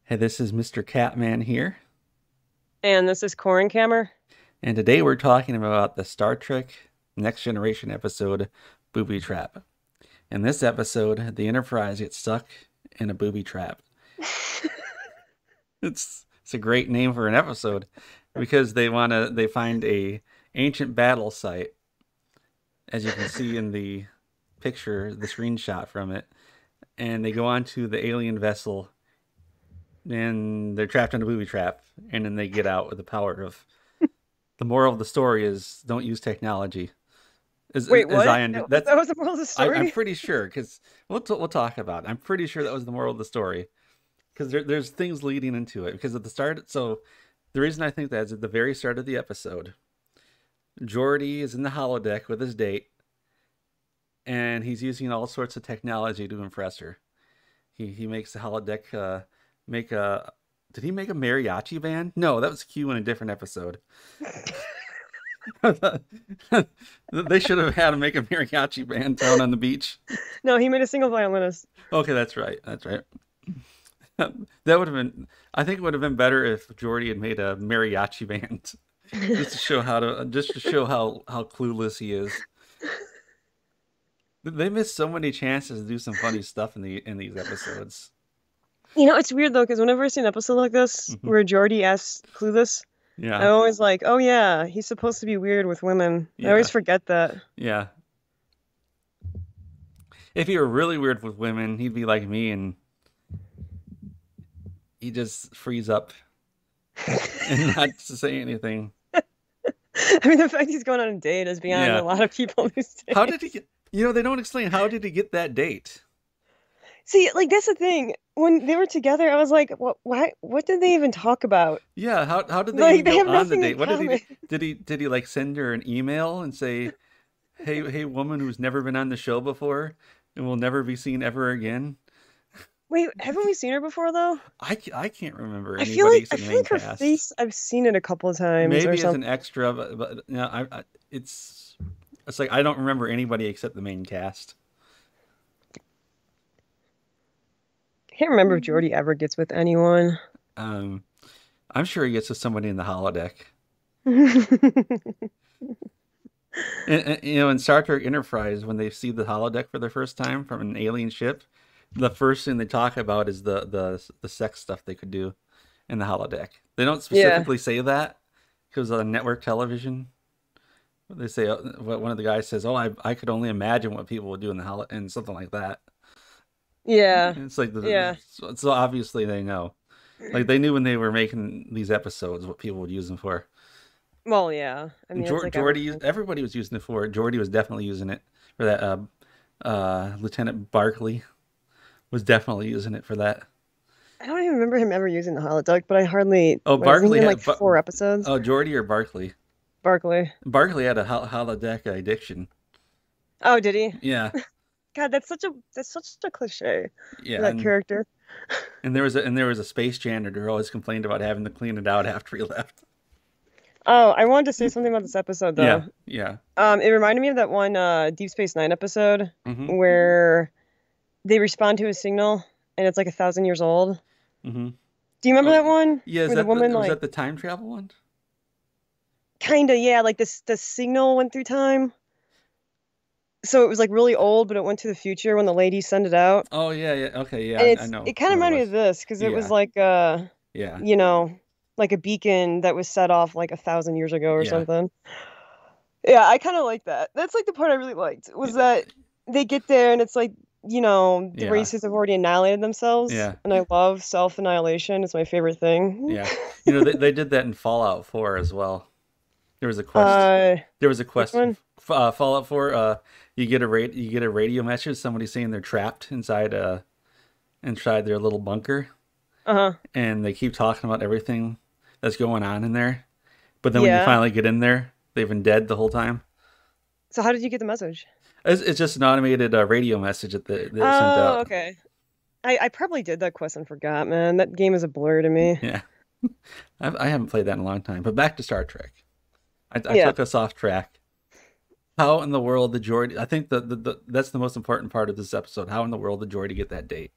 Hey, this is Mr. Catman here, And this is Corin Cammer. and today we're talking about the Star Trek Next Generation episode, Booby Trap. In this episode, the Enterprise gets stuck in a booby trap. It's a great name for an episode because they find a ancient battle site, as you can see in the picture, the screenshot from it, and they go onto the alien vessel and they're trapped in a booby trap, and then they get out with the power of. The moral of the story is don't use technology. Wait, As what? I under That that's was the moral of the I'm story? pretty sure because we'll talk about it. I'm pretty sure that was the moral of the story because there's things leading into it because at the start. So the reason I think that is at the very start of the episode, Geordi is in the holodeck with his date, and he's using all sorts of technology to impress her. He makes the holodeck make a. Did he make a mariachi band? No, that was Q in a different episode. They should have had him make a mariachi band down on the beach. No, he made a single violinist. Okay, that's right. That's right. That would have been. I think it would have been better if Jordy had made a mariachi band, just to show how clueless he is. They missed so many chances to do some funny stuff in these episodes. It's weird though, because whenever I see an episode like this Hmm. where Jordy asks Clueless, Yeah, I'm always like, oh yeah, he's supposed to be weird with women. I always yeah, forget that. yeah. If he were really weird with women, he'd be like me and he just freeze up and not to say anything. I mean, the fact he's going on a date is beyond a Yeah. lot of people these How did he days. get? They don't explain how did he get that date. See, like that's the thing. When they were together, I was like, what did they even talk about? Yeah, how did they Like even they go have on the nothing in date? What did he do? common. Did he like send her an email and say, "Hey woman who's never been on the show before and will never be seen ever again." Wait, haven't we seen her before though? I can't remember I feel like anybody I in the feel main like her cast. face, I've seen it a couple of times or Maybe as something. an extra, but no, it's like I don't remember anybody except the main cast. I can't remember if Jordy ever gets with anyone. Um, I'm sure he gets with somebody in the holodeck. In Star Trek Enterprise, when they see the holodeck for the first time from an alien ship, the first thing they talk about is the sex stuff they could do in the holodeck. They don't Yeah, specifically say that because on network television, they say one of the guys says, "Oh, I could only imagine what people would do in the holo and something like that." yeah, And it's like yeah. so obviously they know, like they knew when they were making these episodes what people would use them for. Well, yeah. I mean, it's like Jordy, everything. everybody was using it for it. Jordy was definitely using it for that. Lieutenant Barkley was definitely using it for that. I don't even remember him ever using the holodeck, but I hardly Oh, wasn't he Barkley in had like four episodes? oh Jordy or Barkley. Barkley. Barkley had a holodeck addiction. Oh, did he? Yeah, God, that's such a cliche for yeah, that character. and there was a space janitor who always complained about having to clean it out after he left. Oh, I wanted to say something about this episode though. Yeah, yeah. It reminded me of that one Deep Space Nine episode Mm-hmm. where they respond to a signal and it's like 1,000 years old. Mm-hmm. Do you remember Oh, that one yeah. where the woman Was like that the time travel one? kinda, yeah, like this the signal went through time. So it was like really old, but it went to the future when the ladies send it out. Oh yeah, yeah. Okay, yeah. And I it know. kind I of know what it reminded me of was. this because it was Yeah, like yeah, you know, like a beacon that was set off like 1,000 years ago or yeah. something. Yeah, I kind of like that. That's like the part I really liked was that they get there and it's like, the Yeah, races have already annihilated themselves, yeah, and I love self-annihilation. It's my favorite thing. yeah. They did that in Fallout 4 as well. There was a quest. Uh, There was a which quest. one? Fallout 4. You get a radio message. Somebody saying they're trapped inside their little bunker, Uh-huh. and they keep talking about everything that's going on in there. But then when you Yeah. finally get in there, they've been dead the whole time. So how did you get the message? It's just an automated radio message that it sent Oh, out. okay. I probably did that quest and forgot, man. That game is a blur to me. Yeah, I haven't played that in a long time. But back to Star Trek. I Yeah. took us off track. How in the world did Jordy? I think that's the most important part of this episode. How in the world did Jordy get that date?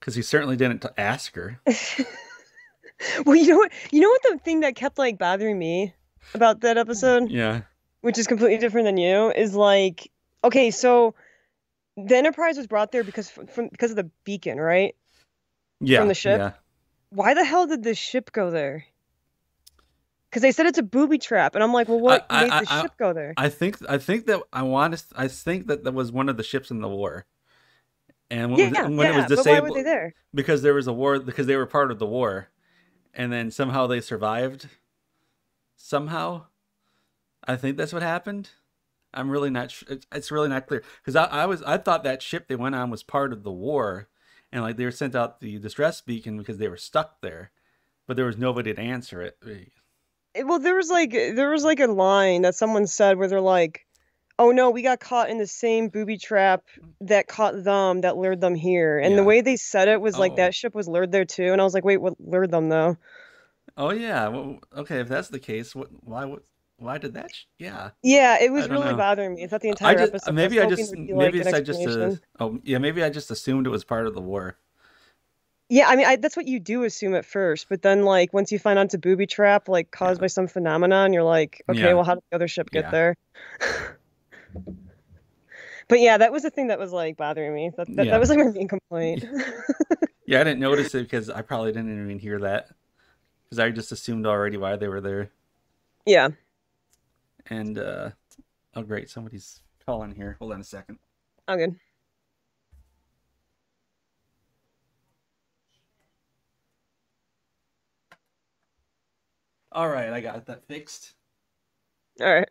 because he certainly didn't ask her. Well, you know what the thing that kept like bothering me about that episode, Yeah, which is completely different than you, is like, okay, so the Enterprise was brought there because of the beacon, right? From yeah, the ship. yeah. Why the hell did the ship go there? Because they said it's a booby trap, and I'm like, well, I what made the ship go there? I think that was one of the ships in the war, and Yeah, when it was yeah, but why were they disabled there? because there was a war because they were part of the war, and then somehow they survived. Somehow, I think that's what happened. I'm really not. It's really not clear because I thought that ship they went on was part of the war, and like they were sent out the distress beacon because they were stuck there, but there was nobody to answer it. Well, there was like a line that someone said where they're like, "Oh no, we got caught in the same booby trap that caught them that lured them here." And the Yeah. way they said it was like Oh. that ship was lured there too, and I was like, "Wait, what lured them though?" Oh yeah. Well, okay, if that's the case, why did that? Yeah. Yeah, it I was don't really know. bothering me. It's not the I entire just episode. I was hoping there'd be like maybe an it's I just explanation. oh yeah, maybe I just assumed it was part of the war. Yeah, I mean, that's what you do assume at first, but then like once you find out it's a booby trap, like caused Yeah. by some phenomenon, you're like, okay, Yeah. well, how did the other ship get Yeah. there? But yeah, that was the thing that was like bothering me. That Yeah. was like my main complaint. Yeah, I didn't notice it because I probably didn't even hear that because I just assumed already why they were there. Yeah, And oh great, somebody's calling here. Hold on a second. all good. All right, I got that fixed. All right.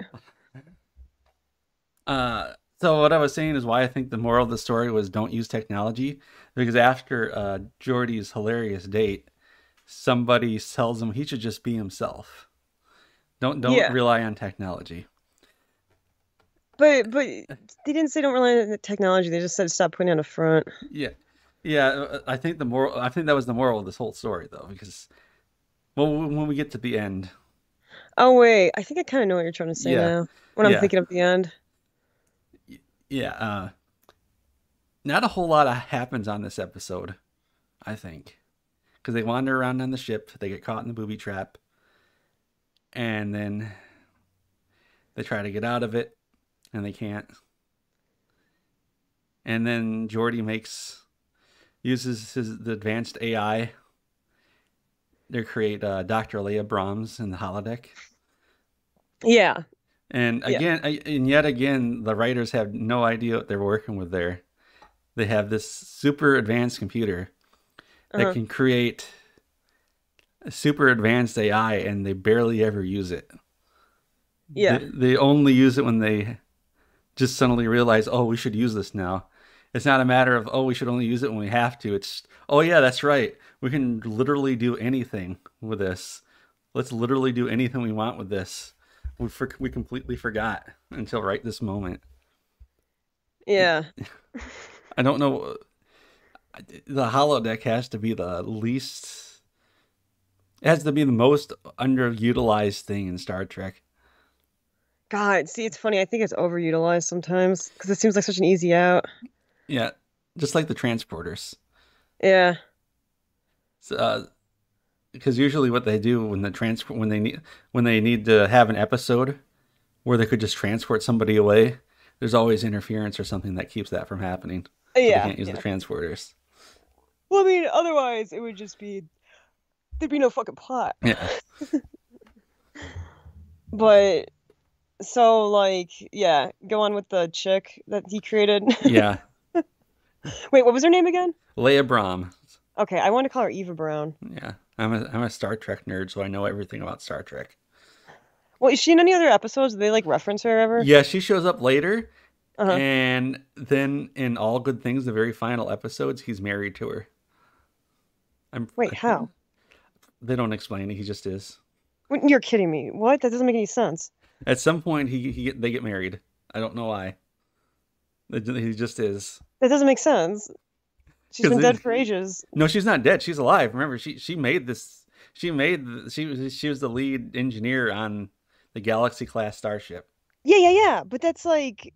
So what I was saying is why I think the moral of the story was don't use technology because after Jordy's hilarious date, somebody tells him he should just be himself. Don't Yeah, rely on technology. but they didn't say don't rely on the technology. They just said stop putting on a front. Yeah, yeah. I think the moral. I think that was the moral of this whole story, though, because well, when we get to the end, Oh wait, I think I kind of know what you're trying to say yeah, now. When I'm yeah, thinking of the end. yeah. Not a whole lot happens on this episode, I think, because they wander around on the ship, they get caught in the booby trap, and then they try to get out of it, and they can't. And then Jordy uses the advanced AI to create Dr. Leia Brahms in the holodeck. Yeah, And yeah, and yet again, the writers have no idea what they're working with there. They have this super advanced computer that uh-huh, can create a super advanced AI, and they barely ever use it. yeah, They only use it when they just suddenly realize, oh, we should use this now. It's not a matter of, oh, we should only use it when we have to. It's, oh, yeah, that's right. We can literally do anything with this. Let's literally do anything we want with this. We completely forgot until right this moment. It, yeah. I don't know. The holodeck has to be the least. It has to be the most underutilized thing in Star Trek. God, see, it's funny. I think it's overutilized sometimes because it seems like such an easy out. Yeah, just like the transporters. Yeah, So, because usually what they do when they need to have an episode where they could just transport somebody away, there's always interference or something that keeps that from happening. So they yeah, can't use the yeah. transporters. Well, I mean, otherwise it would just be there'd be no fucking plot. Yeah. But so like, yeah, go on with the chick that he created. Yeah. Wait, what was her name again? Leia Brahm. Okay, I want to call her Eva Brown. Yeah. I'm a Star Trek nerd, so I know everything about Star Trek. Well, is she in any other episodes? Do they like reference her ever? Yeah, she shows up later, Uh-huh. and then in All Good Things, the very final episodes, he's married to her. Wait, how? They don't explain it. He just is. You're kidding me. What? That doesn't make any sense. At some point, they get married. I don't know why. He just is. That doesn't make sense. She's been dead for ages. No, she's not dead. She's alive. Remember, she made this. She was the lead engineer on the Galaxy class starship. Yeah, yeah, yeah. But that's like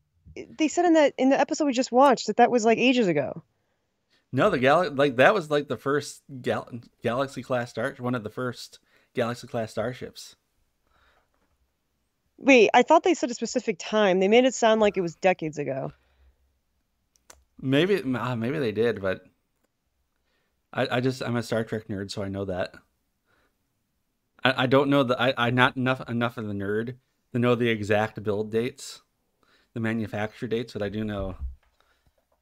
they said in the episode we just watched that was like ages ago. No, like that was like the first Galaxy class star, one of the first Galaxy class starships. Wait, I thought they said a specific time. They made it sound like it was decades ago. Maybe they did, but I'm a Star Trek nerd, so I know that. I don't know I not enough of the nerd to know the exact build dates, the manufacture dates, but I do know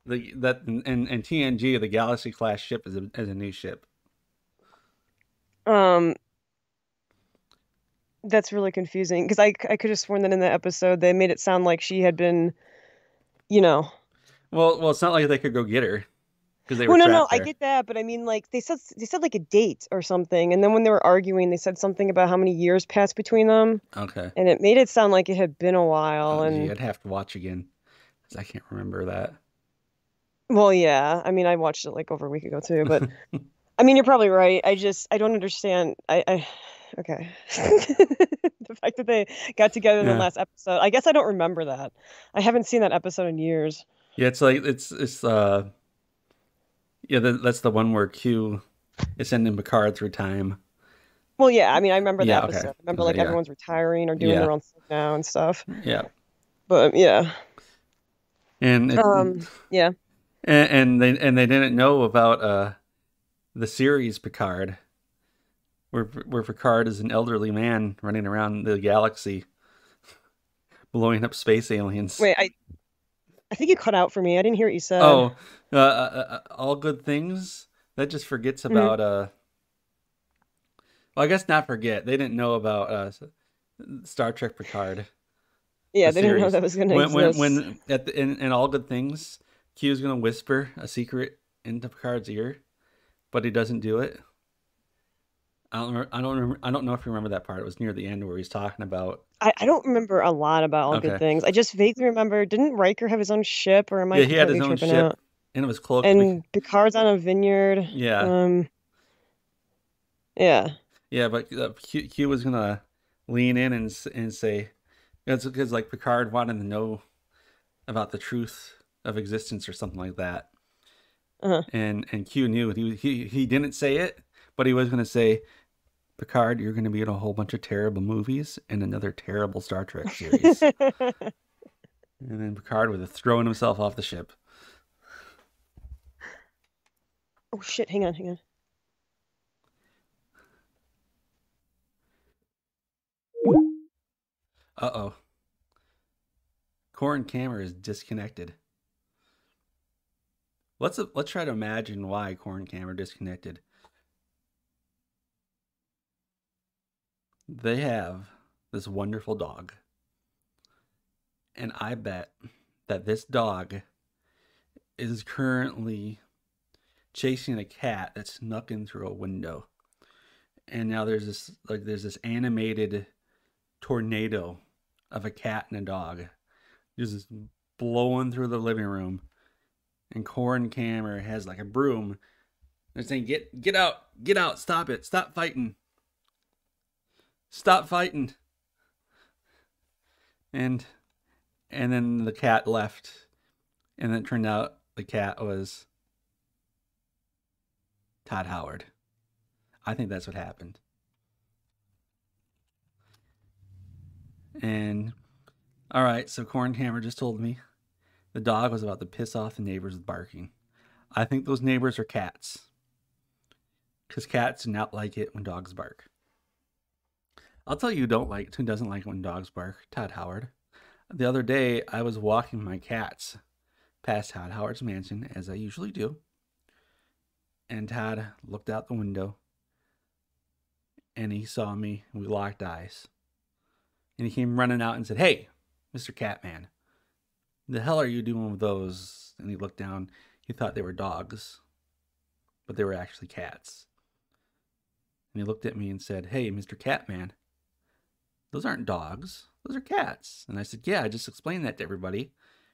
that in TNG the Galaxy class ship is a new ship. Um, that's really confusing because I could have sworn that in the episode they made it sound like she had been, you know. Well, it's not like they could go get her because they were Well, no, trapped I there. get that, but I mean, like they said like a date or something, and then when they were arguing, they said something about how many years passed between them, Okay. and it made it sound like it had been a while. Oh, gee, And I'd have to watch again because I can't remember that. well, yeah, I mean, I watched it like over a week ago too, but I mean, you're probably right. I don't understand. Okay. The fact that they got together in the Yeah. last episode. I guess I don't remember that. I haven't seen that episode in years. Yeah, it's like it's yeah, that's the one where Q is sending Picard through time. Well, yeah, I mean, I remember the Yeah, okay. episode. I remember like Okay, yeah. everyone's retiring or doing Yeah. their own thing now and stuff. Yeah. But yeah. And it, Yeah. and they didn't know about the series Picard, where Picard is an elderly man running around the galaxy blowing up space aliens. Wait, I think you cut out for me. I didn't hear what you said. Oh, all good things. That just forgets Hmm. about well, I guess not forget. They didn't know about Star Trek Picard, Yeah, the they didn't know series. that was going to exist. When at in all good things, Q's gonna whisper a secret into Picard's ear, but he doesn't do it. I don't know if you remember that part. It was near the end where he's talking about. I don't remember a lot about All Good Okay. Things. I just vaguely remember, didn't Riker have his own ship, or am I Yeah, he had his completely own tripping ship, out? and it was cloaked. And Picard's on a vineyard. Yeah, Yeah. yeah, but Q was gonna lean in and say, that's because like Picard wanted to know about the truth of existence or something like that, Uh-huh. and Q knew it. He didn't say it, but he was gonna say, Picard, you're gonna be in a whole bunch of terrible movies and another terrible Star Trek series, and then Picard would have thrown himself off the ship. Oh shit, hang on. Uh-oh. Corin Camera is disconnected. Let's try to imagine why Corin Camera disconnected. They have this wonderful dog. And I bet that this dog is currently chasing a cat that snuck in through a window. And now there's this animated tornado of a cat and a dog just blowing through the living room. And Corin Camera has like a broom. They're saying, get out, stop it, stop fighting. Stop fighting. And then the cat left. And then it turned out the cat was Todd Howard. I think that's what happened. And all right, so Corin Camera just told me the dog was about to piss off the neighbors with barking. I think those neighbors are cats. Because cats do not like it when dogs bark. I'll tell you who doesn't like it when dogs bark. Todd Howard. The other day, I was walking my cats past Todd Howard's mansion, as I usually do. And Todd looked out the window. And he saw me, and we locked eyes. And he came running out and said, "Hey, Mr. Catman, the hell are you doing with those?" And he looked down. He thought they were dogs, but they were actually cats. And he looked at me and said, "Hey, Mr. Catman, those aren't dogs. Those are cats." And I said, "Yeah, I just explained that to everybody.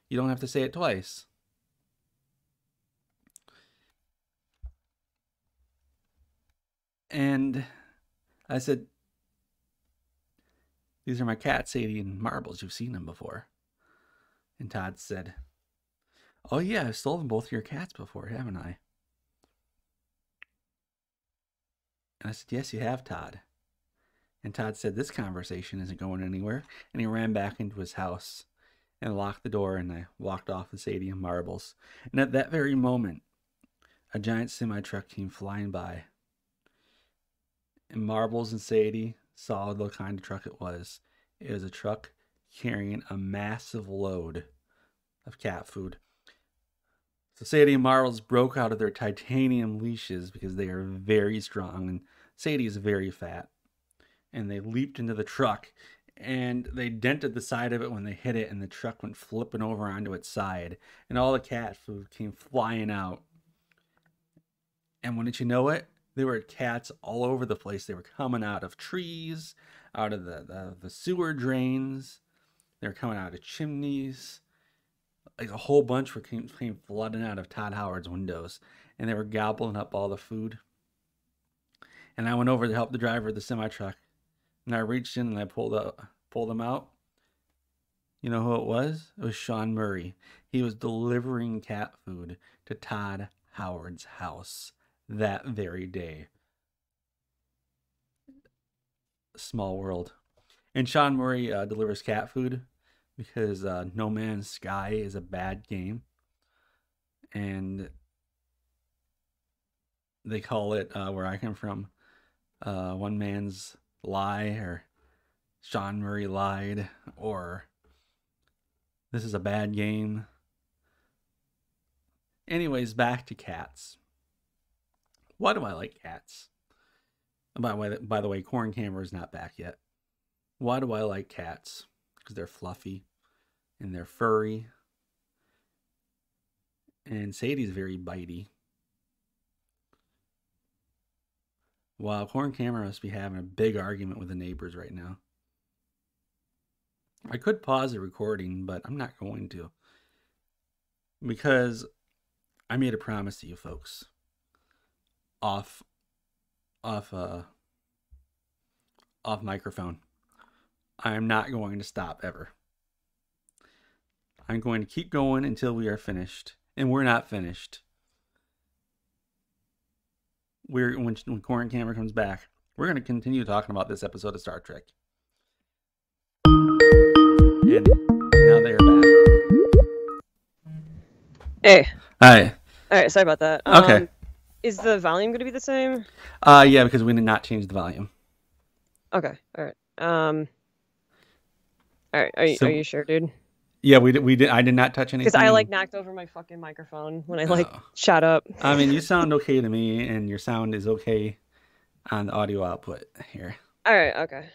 You don't have to say it twice." And I said, "These are my cats eating marbles. You've seen them before." And Todd said, "Oh yeah, I've stolen both your cats before, haven't I?" And I said, yes, you have, Todd. And Todd said, this conversation isn't going anywhere. And he ran back into his house and locked the door, and I walked off with Sadie and Marbles. And at that very moment, a giant semi-truck came flying by. And Marbles and Sadie saw the kind of truck it was. It was a truck carrying a massive load of cat food. So Sadie and Marbles broke out of their titanium leashes because they are very strong, and Sadie is very fat. And they leaped into the truck, and they dented the side of it when they hit it, and the truck went flipping over onto its side, and all the cat food came flying out. And wouldn't you know it, there were cats all over the place. They were coming out of trees, out of the sewer drains. They were coming out of chimneys. Like a whole bunch came flooding out of Todd Howard's windows, and they were gobbling up all the food. And I went over to help the driver of the semi-truck, and I reached in and I pulled him out. You know who it was? It was Sean Murray. He was delivering cat food to Todd Howard's house that very day. Small world. And Sean Murray delivers cat food because No Man's Sky is a bad game. And they call it, where I come from, One Man's Lie, or Sean Murray lied, or this is a bad game. Anyways, back to cats. Why do I like cats? By the way, Corn Camera is not back yet. Why do I like cats? Because they're fluffy and they're furry. And Sadie's very bitey. Wow, Corn Camera must be having a big argument with the neighbors right now. I could pause the recording, but I'm not going to. Because I made a promise to you folks. Off microphone. I am not going to stop ever. I'm going to keep going until we are finished. And we're not finished. When Corn Camera comes back, we're going to continue talking about this episode of Star Trek. And now they are back. Hey. Hi. All right, sorry about that. Okay. Is the volume going to be the same? Yeah, because we did not change the volume. Okay. All right. All right. Are you sure, dude? Yeah, we did. I did not touch anything. Because I knocked over my fucking microphone when I shot up. I mean, you sound okay to me, and your sound is okay on the audio output here. All right. Okay.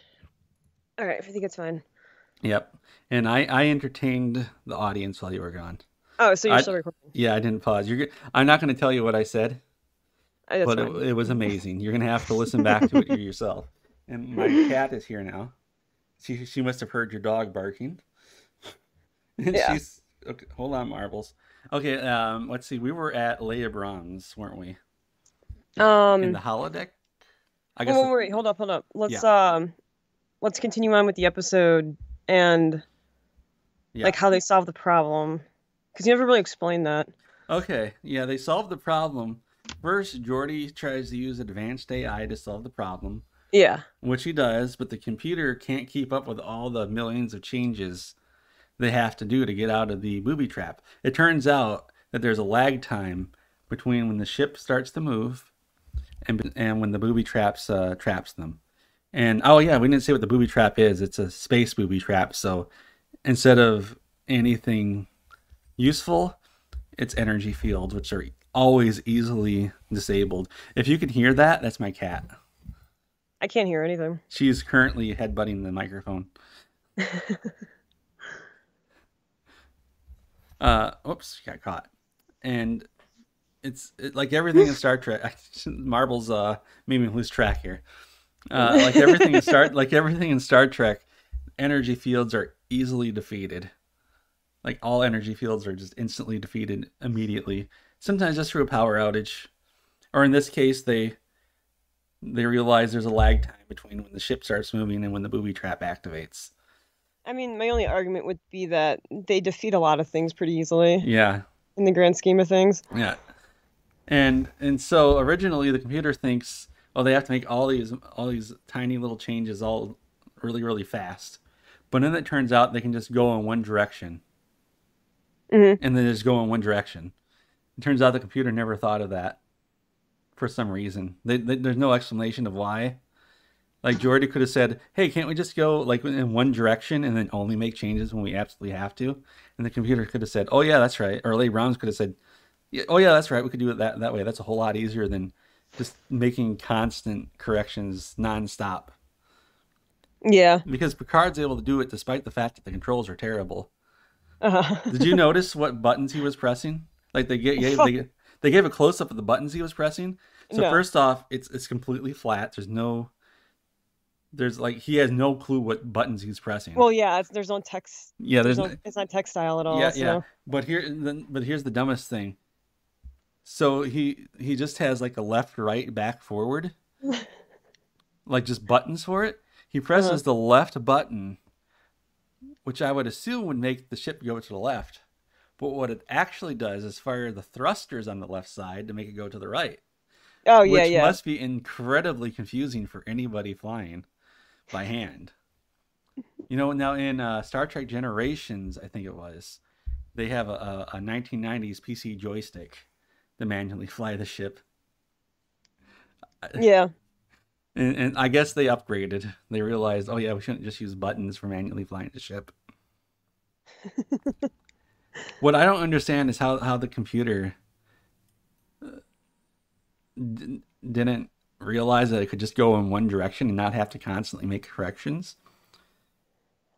All right. I think it's fine. Yep. And I entertained the audience while you were gone. Oh, so you're still recording? Yeah, I didn't pause. I'm not going to tell you what I said, but it was amazing. You're going to have to listen back to it yourself. And my cat is here now. She must have heard your dog barking. Yeah. Okay, hold on, Marbles. Okay, let's see. We were at Leia Brahms, weren't we? In the holodeck? I guess. Oh, wait, hold up. Let's continue on with the episode and how they solve the problem. Because you never really explained that. Okay, yeah, they solved the problem. First, Geordi tries to use advanced AI to solve the problem. Yeah. Which he does, but the computer can't keep up with all the millions of changes they have to do to get out of the booby trap. It turns out that there's a lag time between when the ship starts to move and when the booby traps them. And oh yeah, we didn't say what the booby trap is. It's a space booby trap. So instead of anything useful, it's energy fields, which are always easily disabled. If you can hear that, that's my cat. I can't hear anything. She's currently headbutting the microphone. Oops, she got caught. And it's like everything in Star Trek. Marbles made me lose track here. Like everything in Star Trek, energy fields are easily defeated. Like all energy fields are just instantly defeated immediately. Sometimes just through a power outage, or in this case, they realize there's a lag time between when the ship starts moving and when the booby trap activates. I mean, my only argument would be that they defeat a lot of things pretty easily. Yeah. In the grand scheme of things. Yeah. And so originally the computer thinks, oh, they have to make all these tiny little changes all really really fast. But then it turns out they can just go in one direction, Hmm. and then just go in one direction. It turns out the computer never thought of that for some reason. There's no explanation of why. Like Jordy could have said, "Hey, can't we just go like in one direction and then only make changes when we absolutely have to?" And the computer could have said, "Oh yeah, that's right." Or Lee Browns could have said, yeah, "Oh yeah, that's right. We could do it that way. That's a whole lot easier than just making constant corrections nonstop." Yeah. Because Picard's able to do it despite the fact that the controls are terrible. Did you Uh-huh. notice what buttons he was pressing? Like they gave a close up of the buttons he was pressing. So No. first off, it's completely flat. There's like he has no clue what buttons he's pressing. Well, yeah, there's no text. Yeah, There's no. It's not textile at all. yeah. So. But here's the dumbest thing. So he just has like a left, right, back, forward, like just buttons for it. He Uh-huh. presses the left button, which I would assume would make the ship go to the left. But what it actually does is fire the thrusters on the left side to make it go to the right, Oh yeah, which yeah. must be incredibly confusing for anybody flying by hand. Now in Star Trek Generations, I think it was, they have a 1990s PC joystick to manually fly the ship. Yeah. And I guess they upgraded. They realized, oh yeah, we shouldn't just use buttons for manually flying the ship. What I don't understand is how the computer didn't realize that it could just go in one direction and not have to constantly make corrections.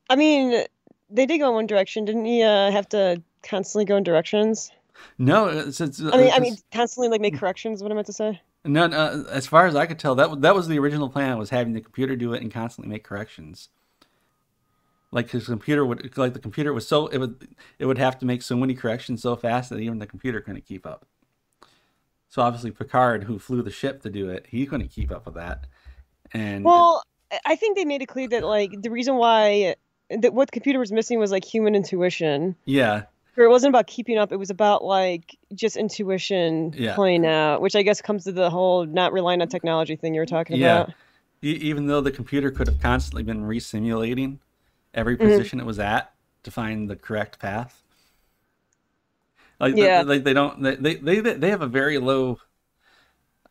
I mean, they did go in one direction, didn't he? Have to constantly go in directions. No, it's I mean, constantly like make corrections. Is what I meant to say. no, no. As far as I could tell, that was the original plan, was having the computer do it and constantly make corrections. Like his computer would, like the computer was so it would have to make so many corrections so fast that even the computer couldn't keep up. So obviously Picard, who flew the ship to do it, he couldn't keep up with that. And Well, I think they made it clear that like the reason why that what the computer was missing was like human intuition. yeah, Or it wasn't about keeping up. It was about like just intuition yeah, playing out, which I guess comes to the whole not relying on technology thing you were talking yeah. about. Even though the computer could have constantly been resimulating every Hmm. position it was at to find the correct path. Like, Yeah. like they don't they have a very low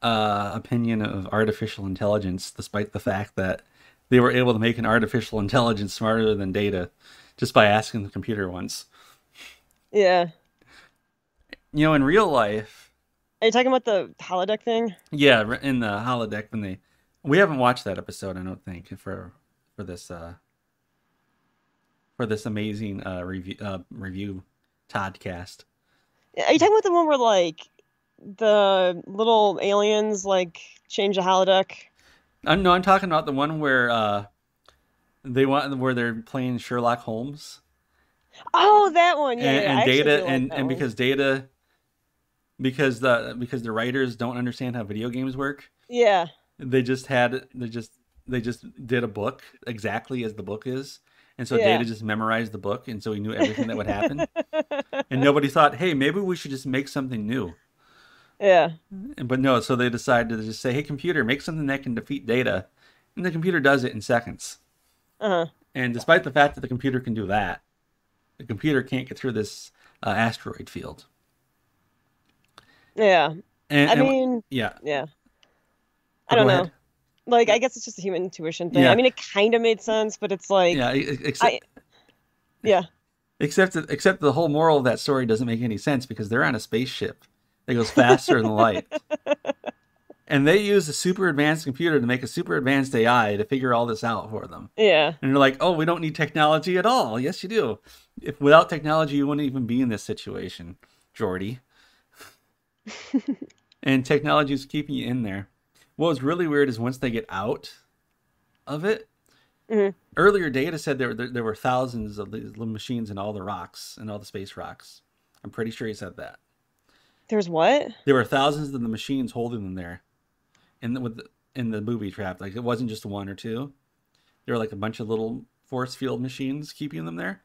opinion of artificial intelligence, despite the fact that they were able to make an artificial intelligence smarter than Data just by asking the computer once. Yeah. In real life, Are you talking about the holodeck thing? yeah, in the holodeck when we haven't watched that episode, I don't think, for this amazing review Toddcast. Are you talking about the one where like the little aliens like change the holodeck? No, I'm talking about the one where where they're playing Sherlock Holmes, Oh, that one. Yeah, yeah. and I actually Data do like that and one. because the writers don't understand how video games work, Yeah. they just had they just did a book exactly as the book is, and so Data Yeah. just memorized the book, and so he knew everything that would happen, and nobody thought, hey, maybe we should just make something new. Yeah. But no, so they decided to just say, hey, computer, make something that can defeat Data, and the computer does it in seconds. Uh-huh. And despite the fact that the computer can do that, the computer can't get through this asteroid field. Yeah. And, I and mean, yeah, yeah. I but don't go know. ahead. Like, I guess it's just a human intuition thing. I Yeah, mean, it kind of made sense, but it's yeah. like, I, yeah. Except the whole moral of that story doesn't make any sense because they're on a spaceship that goes faster than light, and they use a super advanced computer to make a super advanced AI to figure all this out for them. Yeah. And they're like, oh, we don't need technology at all. Yes, you do. If without technology, you wouldn't even be in this situation, Jordy. And technology is keeping you in there. What was really weird is once they get out of it. Hmm. Earlier, Data said there were thousands of these little machines in all the rocks and all the space rocks. I'm pretty sure he said that. There's what? There were thousands of the machines holding them there, in the booby trap. Like it wasn't just one or two. There were like a bunch of little force field machines keeping them there.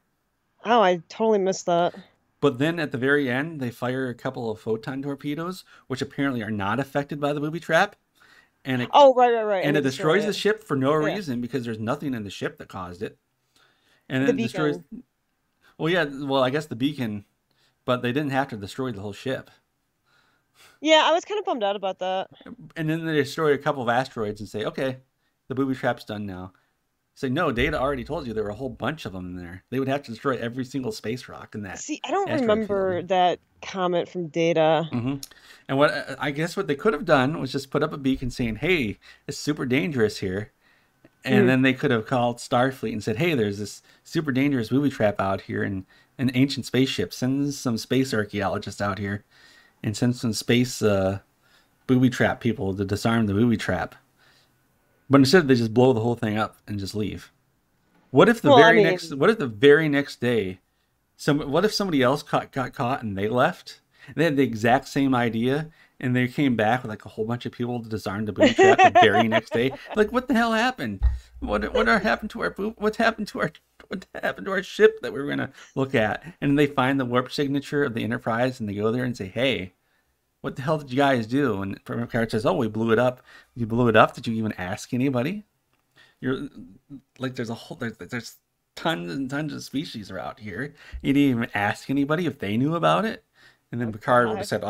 Oh, I totally missed that. But then at the very end, they fire a couple of photon torpedoes, which apparently are not affected by the booby trap, and it Oh, right. and And it they destroy destroys the it. ship for no Yeah. reason because there's nothing in the ship that caused it, and The then it destroys. beacon. Well, yeah, well, I guess the beacon, but they didn't have to destroy the whole ship. Yeah, I was kind of bummed out about that. And then they destroy a couple of asteroids and say, okay, the booby trap's done now. Say, no, Data already told you there were a whole bunch of them in there. They would have to destroy every single space rock in that See, I don't asteroid field. remember that comment from Data. hmm And what I guess what they could have done was just put up a beacon saying, hey, it's super dangerous here. And Mhm. then they could have called Starfleet and said, hey, there's this super dangerous booby trap out here and an ancient spaceship. Send some space archaeologists out here and send some space booby trap people to disarm the booby trap. But instead, they just blow the whole thing up and just leave. Well, I mean, What if the very next day, what if somebody else got caught and they left? They had the exact same idea, and they came back with like a whole bunch of people to disarm the booby trap the very next day. Like, what the hell happened? What happened to our What happened to our ship that we were gonna look at? And they find the warp signature of the Enterprise, and they go there and say, "Hey, what the hell did you guys do?" And Picard says, "Oh, we blew it up. You blew it up. Did you even ask anybody?" You're like, there's tons and tons of species are out here. You didn't even ask anybody if they knew about it. And then oh Picard would have God. said,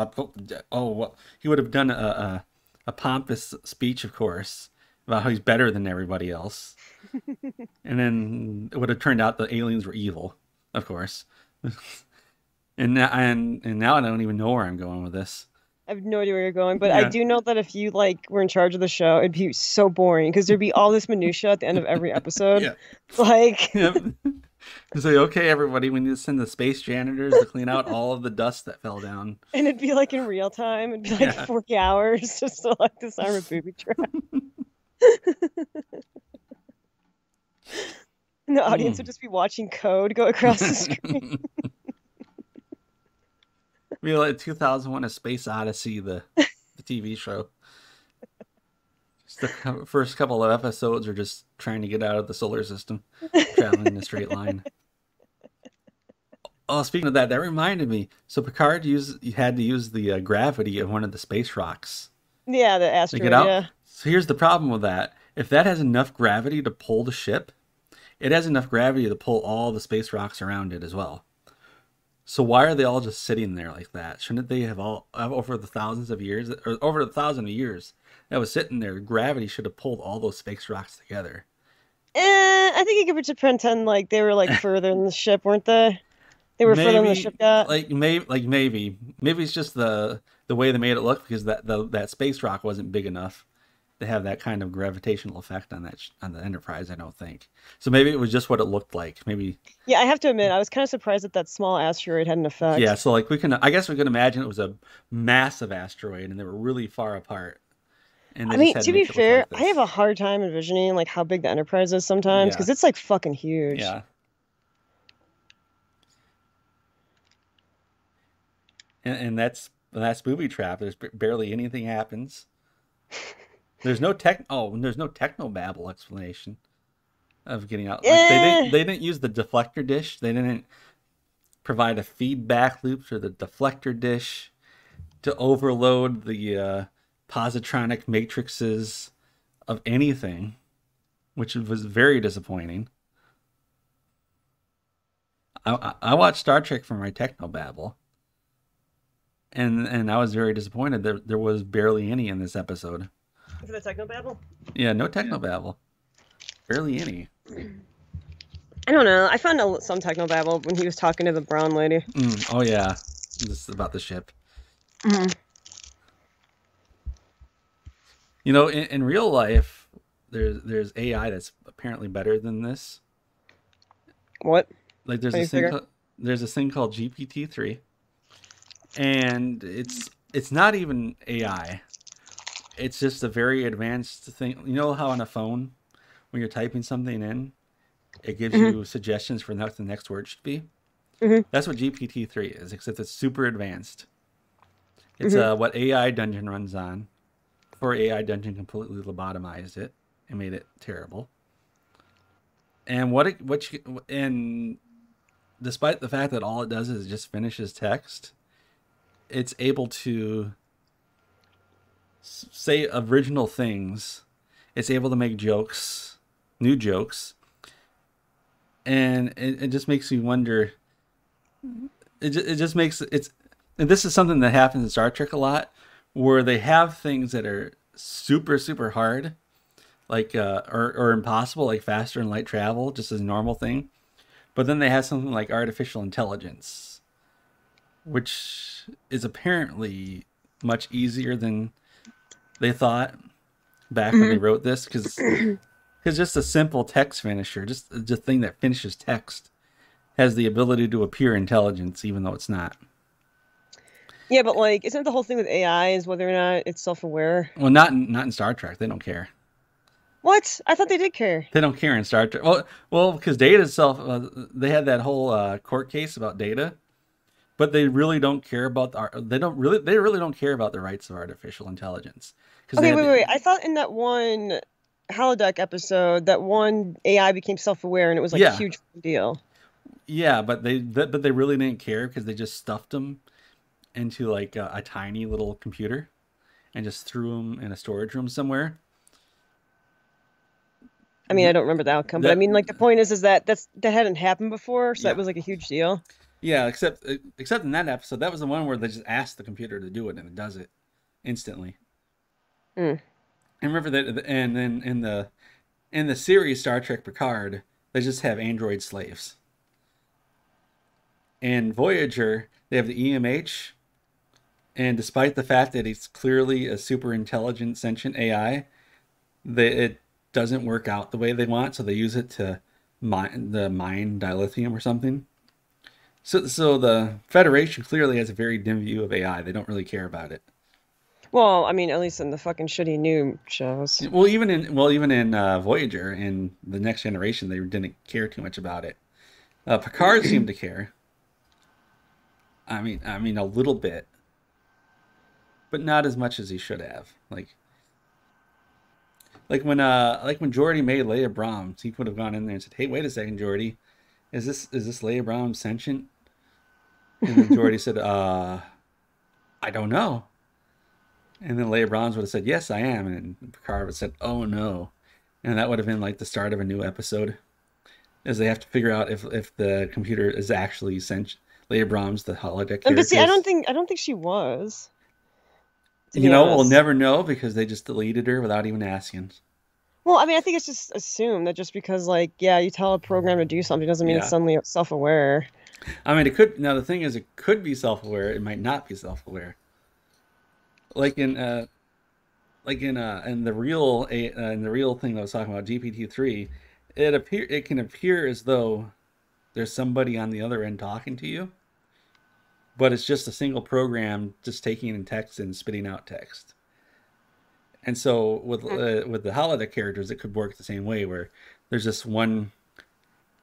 "Oh, well," he would have done a pompous speech, of course, about how he's better than everybody else. And then it would have turned out the aliens were evil, of course. And now I don't even know where I'm going with this. I have no idea where you're going, but I Yeah, do know that if you like were in charge of the show, it'd be so boring because there'd be all this minutia at the end of every episode. yeah, Like, yeah. Say, okay, everybody, we need to send the space janitors to clean out all of the dust that fell down. and it'd be like in real time. It'd be like Yeah. 40 hours just to like disarm a booby trap. And the audience would Mm. just be watching code go across the screen. Be like 2001: A Space Odyssey, the TV show. Just the first couple of episodes are just trying to get out of the solar system, traveling in a straight line. Oh, speaking of that, that reminded me. So Picard had to use the gravity of one of the space rocks Yeah, the to get asteroid, out. yeah. So here's the problem with that. If that has enough gravity to pull the ship, it has enough gravity to pull all the space rocks around it as well. So why are they all just sitting there like that? Shouldn't they have over the thousands of years, or over the thousand of years that was sitting there? Gravity should have pulled all those space rocks together. I think you could just pretend like they were like further in the ship, weren't they? They were further than the ship Maybe, got. maybe it's just the way they made it look because that space rock wasn't big enough to have that kind of gravitational effect on on the Enterprise. I don't think so. Maybe it was just what it looked like. Maybe Yeah, I have to admit, I was kind of surprised that that small asteroid had an yeah. effect. So like I guess we could imagine it was a massive asteroid and they were really far apart and I they just mean, had to to be make it look fair, like I have this. a hard time envisioning like how big the Enterprise is sometimes Yeah, because it's like fucking huge. yeah, and that's booby trap. There's barely anything happens. There's no techno babble explanation of getting out. Like Eh, they didn't use the deflector dish. They didn't provide a feedback loop for the deflector dish to overload the positronic matrices of anything, which was very disappointing. I watched Star Trek for my techno babble, and I was very disappointed. There was barely any in this episode. for the technobabble? Yeah, no techno babble, barely any. I don't know. I found some technobabble when he was talking to the brown lady. Oh yeah, this is about the ship. Mhm. You know, in real life, there's AI that's apparently better than this. What? Like How do you figure? there's this thing called GPT-3, and it's not even AI. It's just a very advanced thing. You know how on a phone, when you're typing something in, it gives Hmm. you suggestions for what the next word should be. Hmm. That's what GPT-3 is, except it's super advanced. It's Hmm. what AI Dungeon runs on. Before AI Dungeon completely lobotomized it and made it terrible. And and despite the fact that all it does is just finishes text, it's able to say original things. It's able to make jokes, new jokes, and it just makes me wonder. It just makes it's. And this is something that happens in Star Trek a lot, where they have things that are super hard, like or impossible, like faster than light travel, just as a normal thing. But then they have something like artificial intelligence, which is apparently much easier than they thought back when they Mhm. wrote this, because just a simple text finisher, just the thing that finishes text, has the ability to appear intelligence, even though it's not. Yeah, but like, isn't the whole thing with AI is whether or not it's self-aware? Well, not in Star Trek. They don't care. What? I thought they did care. They don't care in Star Trek. Well, because Data itself, they had that whole court case about Data, but they really don't care about they really don't care about the rights of artificial intelligence, because they Okay, had wait. I thought in that one holodeck episode, that one AI became self-aware, and it was like a yeah, huge deal. yeah, but they really didn't care because they just stuffed them into like a tiny little computer and just threw them in a storage room somewhere. I mean, I don't remember the outcome, but I That mean, like the point is that that hadn't happened before, so that Yeah, was like a huge deal. yeah, except in that episode, that was the one where they just asked the computer to do it and it does it instantly. Mm. I remember that, and then in the series Star Trek Picard, they just have android slaves. And Voyager, they have the EMH, and despite the fact that it's clearly a super intelligent sentient AI, it doesn't work out the way they want, so they use it to mine dilithium or something. So the Federation clearly has a very dim view of AI. They don't really care about it. Well, I mean, at least in the fucking shitty new shows. Even in Voyager and the Next Generation, they didn't care too much about it. Picard seemed to care. I mean a little bit, but not as much as he should have. Like when Geordi made Leia Brahms, he could have gone in there and said, "Hey, wait a second, Geordi, is this Leia Brahms sentient?" And then Geordi said, I don't know." And then Leia Brahms would have said, "Yes, I am." And Picard would have said, "Oh no." And that would have been like the start of a new episode, as they have to figure out if the computer is actually sentient. Leia Brahms, the holodeck But see, character, is. I don't think she was, to be We'll honest. never know because they just deleted her without even asking. Well, I mean, I think it's just assumed that just because, like, yeah, you tell a program to do something doesn't mean it's Yeah. suddenly self-aware. I mean, it could. Now the thing is, it could be self-aware. It might not be self-aware. Like in the real thing I was talking about, GPT-3, it can appear as though there's somebody on the other end talking to you, but it's just a single program just taking in text and spitting out text. And so with the holodeck characters, it could work the same way, where there's just one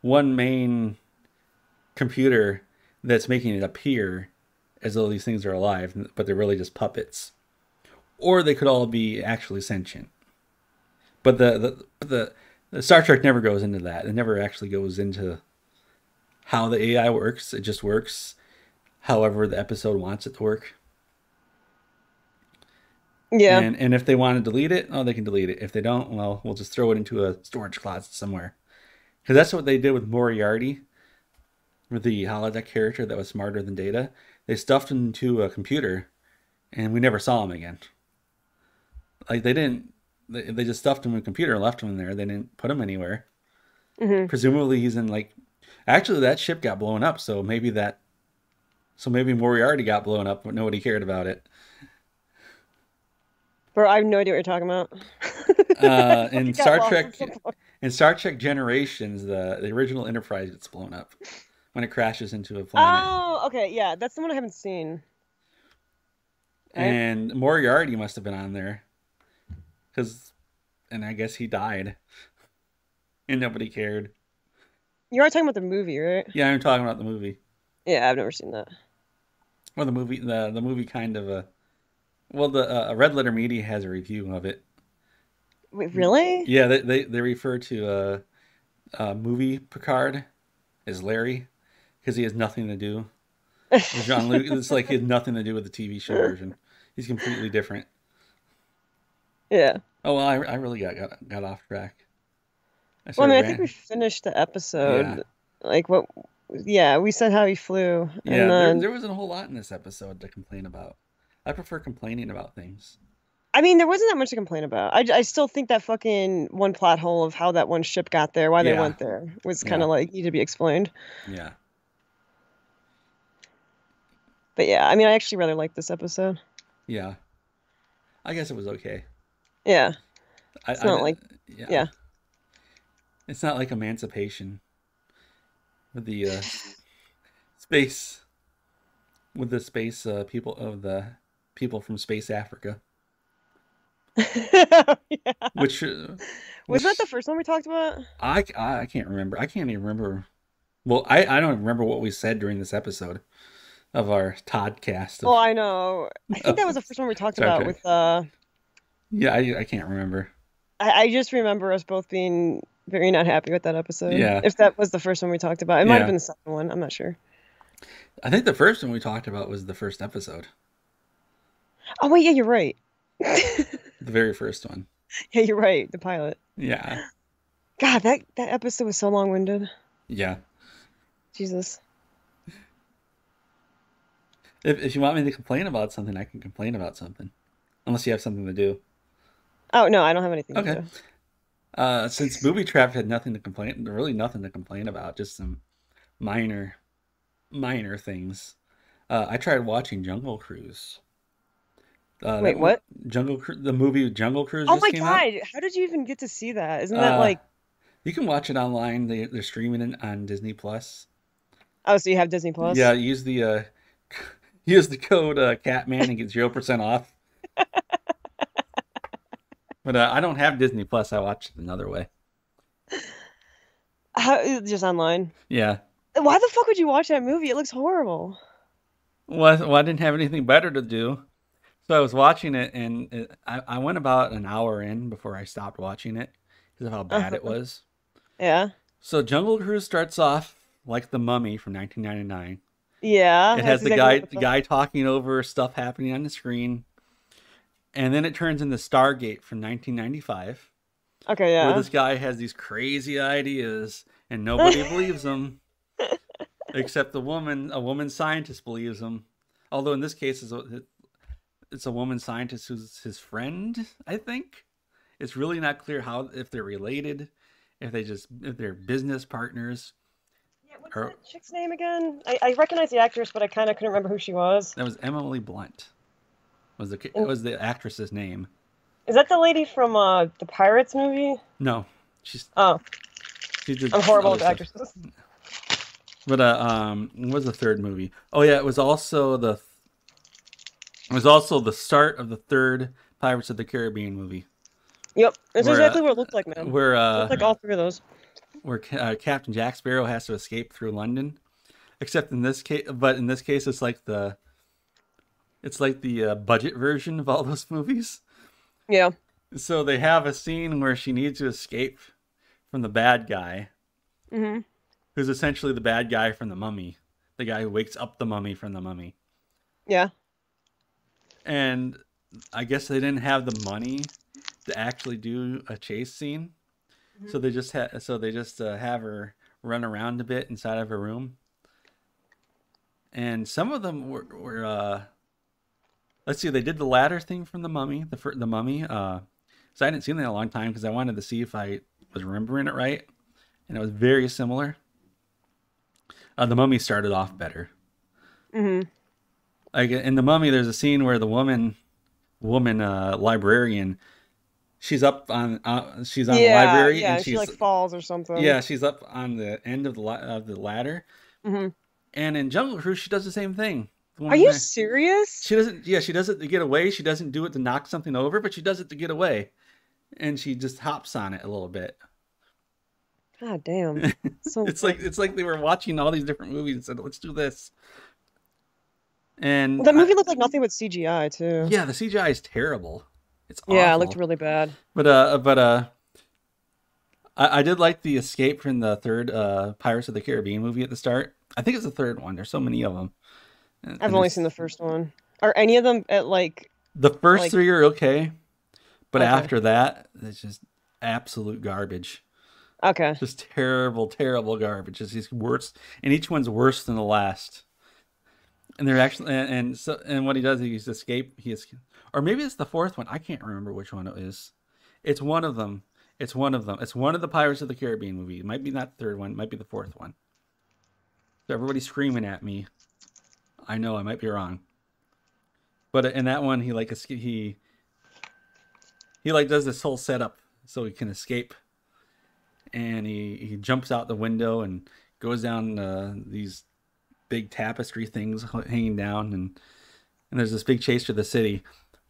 main computer that's making it appear as though these things are alive, but they're really just puppets. Or they could all be actually sentient. But the Star Trek never goes into that. It never actually goes into how the AI works. It just works however the episode wants it to work. Yeah. And if they want to delete it, oh, they can delete it. If they don't, well, we'll just throw it into a storage closet somewhere. Because that's what they did with Moriarty, with the holodeck character that was smarter than Data. They stuffed him into a computer, and we never saw him again. Like they didn't. They just stuffed him in a computer and left him in there. They didn't put him anywhere. Hmm. Presumably he's in like. Actually, that ship got blown up, so maybe that. So maybe Moriarty got blown up, but nobody cared about it. Bro, I have no idea what you're talking about. Uh, I in got Star lost Trek, at some point. in Star Trek Generations, the original Enterprise gets blown up when it crashes into a planet, Oh, okay, yeah, that's the one I haven't seen. Right? and Moriarty must have been on there because, and I guess he died, and nobody cared. You are talking about the movie, right? Yeah, I'm talking about the movie. Yeah, I've never seen that. Well, the movie kind of well, the Red Letter Media has a review of it. Wait, really? Yeah, they refer to movie Picard as Larry because he has nothing to do with Jean Luc. It's like he has nothing to do with the TV show version. He's completely different. Yeah. Oh well, I really got off track. I Well, I started mean, I think we ran. finished the Yeah, episode. Like what? Yeah, we said how he flew, and yeah. then There wasn't a whole lot in this episode to complain about. I prefer complaining about things. I mean, there wasn't that much to complain about. I still think that fucking one plot hole of how that one ship got there, why they Yeah, went there, was kind yeah, of like need to be explained. yeah, But yeah, I mean, I actually rather like this episode. yeah. I guess it was okay. Yeah, it's I not like yeah. yeah. It's not like Emancipation with the space with the space people of the people from space Africa, Yeah. which Was that the which first one we talked about? I can't remember. I can't even remember. Well, I don't remember what we said during this episode of our Toddcast Oh, I know. I think that was of the first one we talked Star about Trek. with Yeah, I can't remember. I just remember us both being very not happy with that episode. Yeah, If that was the first one we talked about. It might have yeah. been the second one. I'm not sure. I think the first one we talked about was the first episode, Oh wait, yeah, you're right. the very first one. Yeah, you're right. The pilot. Yeah, God, that episode was so long-winded. yeah. Jesus. If you want me to complain about something, I can complain about something, unless you have something to do. Oh no, I don't have anything to Okay. do. Since Booby Trap had nothing to complain, really nothing to complain about, just some minor, minor things. I tried watching Jungle Cruise. Wait, what? The movie Jungle Cruise Oh just my came out. God, how did you even get to see that? Isn't that Uh, like, you can watch it online. They're streaming it on Disney Plus. oh, so you have Disney Yeah, Plus? use the use the code Catman and get 0% off. But I don't have Disney Plus. I watched it another way. How, just online? Yeah. Why the fuck would you watch that movie? It looks horrible. Well, I didn't have anything better to do. So I was watching it, and I went about an hour in before I stopped watching it because of how bad it Uh-huh. was. Yeah. So Jungle Cruise starts off like The Mummy from 1999. Yeah, It that's has the exactly guy what I the thought. guy talking over stuff happening on the screen, and then it turns into Stargate from 1995, Okay, where yeah. this guy has these crazy ideas and nobody believes him except a woman scientist believes him. Although in this case, it's a woman scientist who's his friend. I think it's really not clear how if they're related, if they're business partners. Yeah, what's Or that chick's name again? I recognize the actress, but I kind of couldn't remember who she was. that was Emily Blunt And was the actress's name. is that the lady from the Pirates movie? No, she's Oh, she did I'm horrible other with stuff. actresses. But what was the third movie? Oh yeah, it was also the start of the third Pirates of the Caribbean movie, Yep, that's where exactly what it looked like, man. where It looked like all three of those. Captain Jack Sparrow has to escape through London. Except in this case, but in this case, it's like the budget version of all those movies. Yeah. So they have a scene where she needs to escape from the bad guy, Mm-hmm. who's essentially the bad guy from the Mummy, the guy who wakes up the mummy from the Mummy. Yeah. And I guess they didn't have the money to actually do a chase scene, so they just have her run around a bit inside of her room. And some of them were let's see, they did the ladder thing from the Mummy, the Mummy. So I hadn't seen that in a long time because I wanted to see if I was remembering it right, and it was very similar. The Mummy started off better. Mm-hmm. Like in the Mummy, there's a scene where the woman librarian, she's on the Yeah, library yeah, and and she she's like falls or something. yeah she's up on the end of of the ladder. Mm-hmm. And in Jungle Cruise, she does the same thing. The Are woman you there, serious? she doesn't. Yeah, she does it to get away. She doesn't do it to knock something over, but she does it to get away, and she just hops on it a little bit. God damn. So It's like they were watching all these different movies and said, "Let's do this." And that movie looked like nothing but CGI too. yeah, the CGI is terrible. It's Yeah, it looked awful. really bad. But I did like the escape from the third Pirates of the Caribbean movie at the start. I think it's the third one. There's so many of them. I've And only seen the first one. Are any of them at the first like three are okay, But Okay. after that, it's just absolute garbage. Okay. Just terrible, terrible garbage. It's just worse, and each one's worse than the last. And they're actually, and what he does, he's escape. Or maybe it's the fourth one. I can't remember which one it is. It's one of them. It's one of them. It's one of the Pirates of the Caribbean movies. It might be not the third one. It might be the fourth one. So everybody's screaming at me. I know I might be wrong. But in that one, he like does this whole setup so he can escape, and he jumps out the window and goes down these big tapestry things hanging down, and there's this big chase through the city.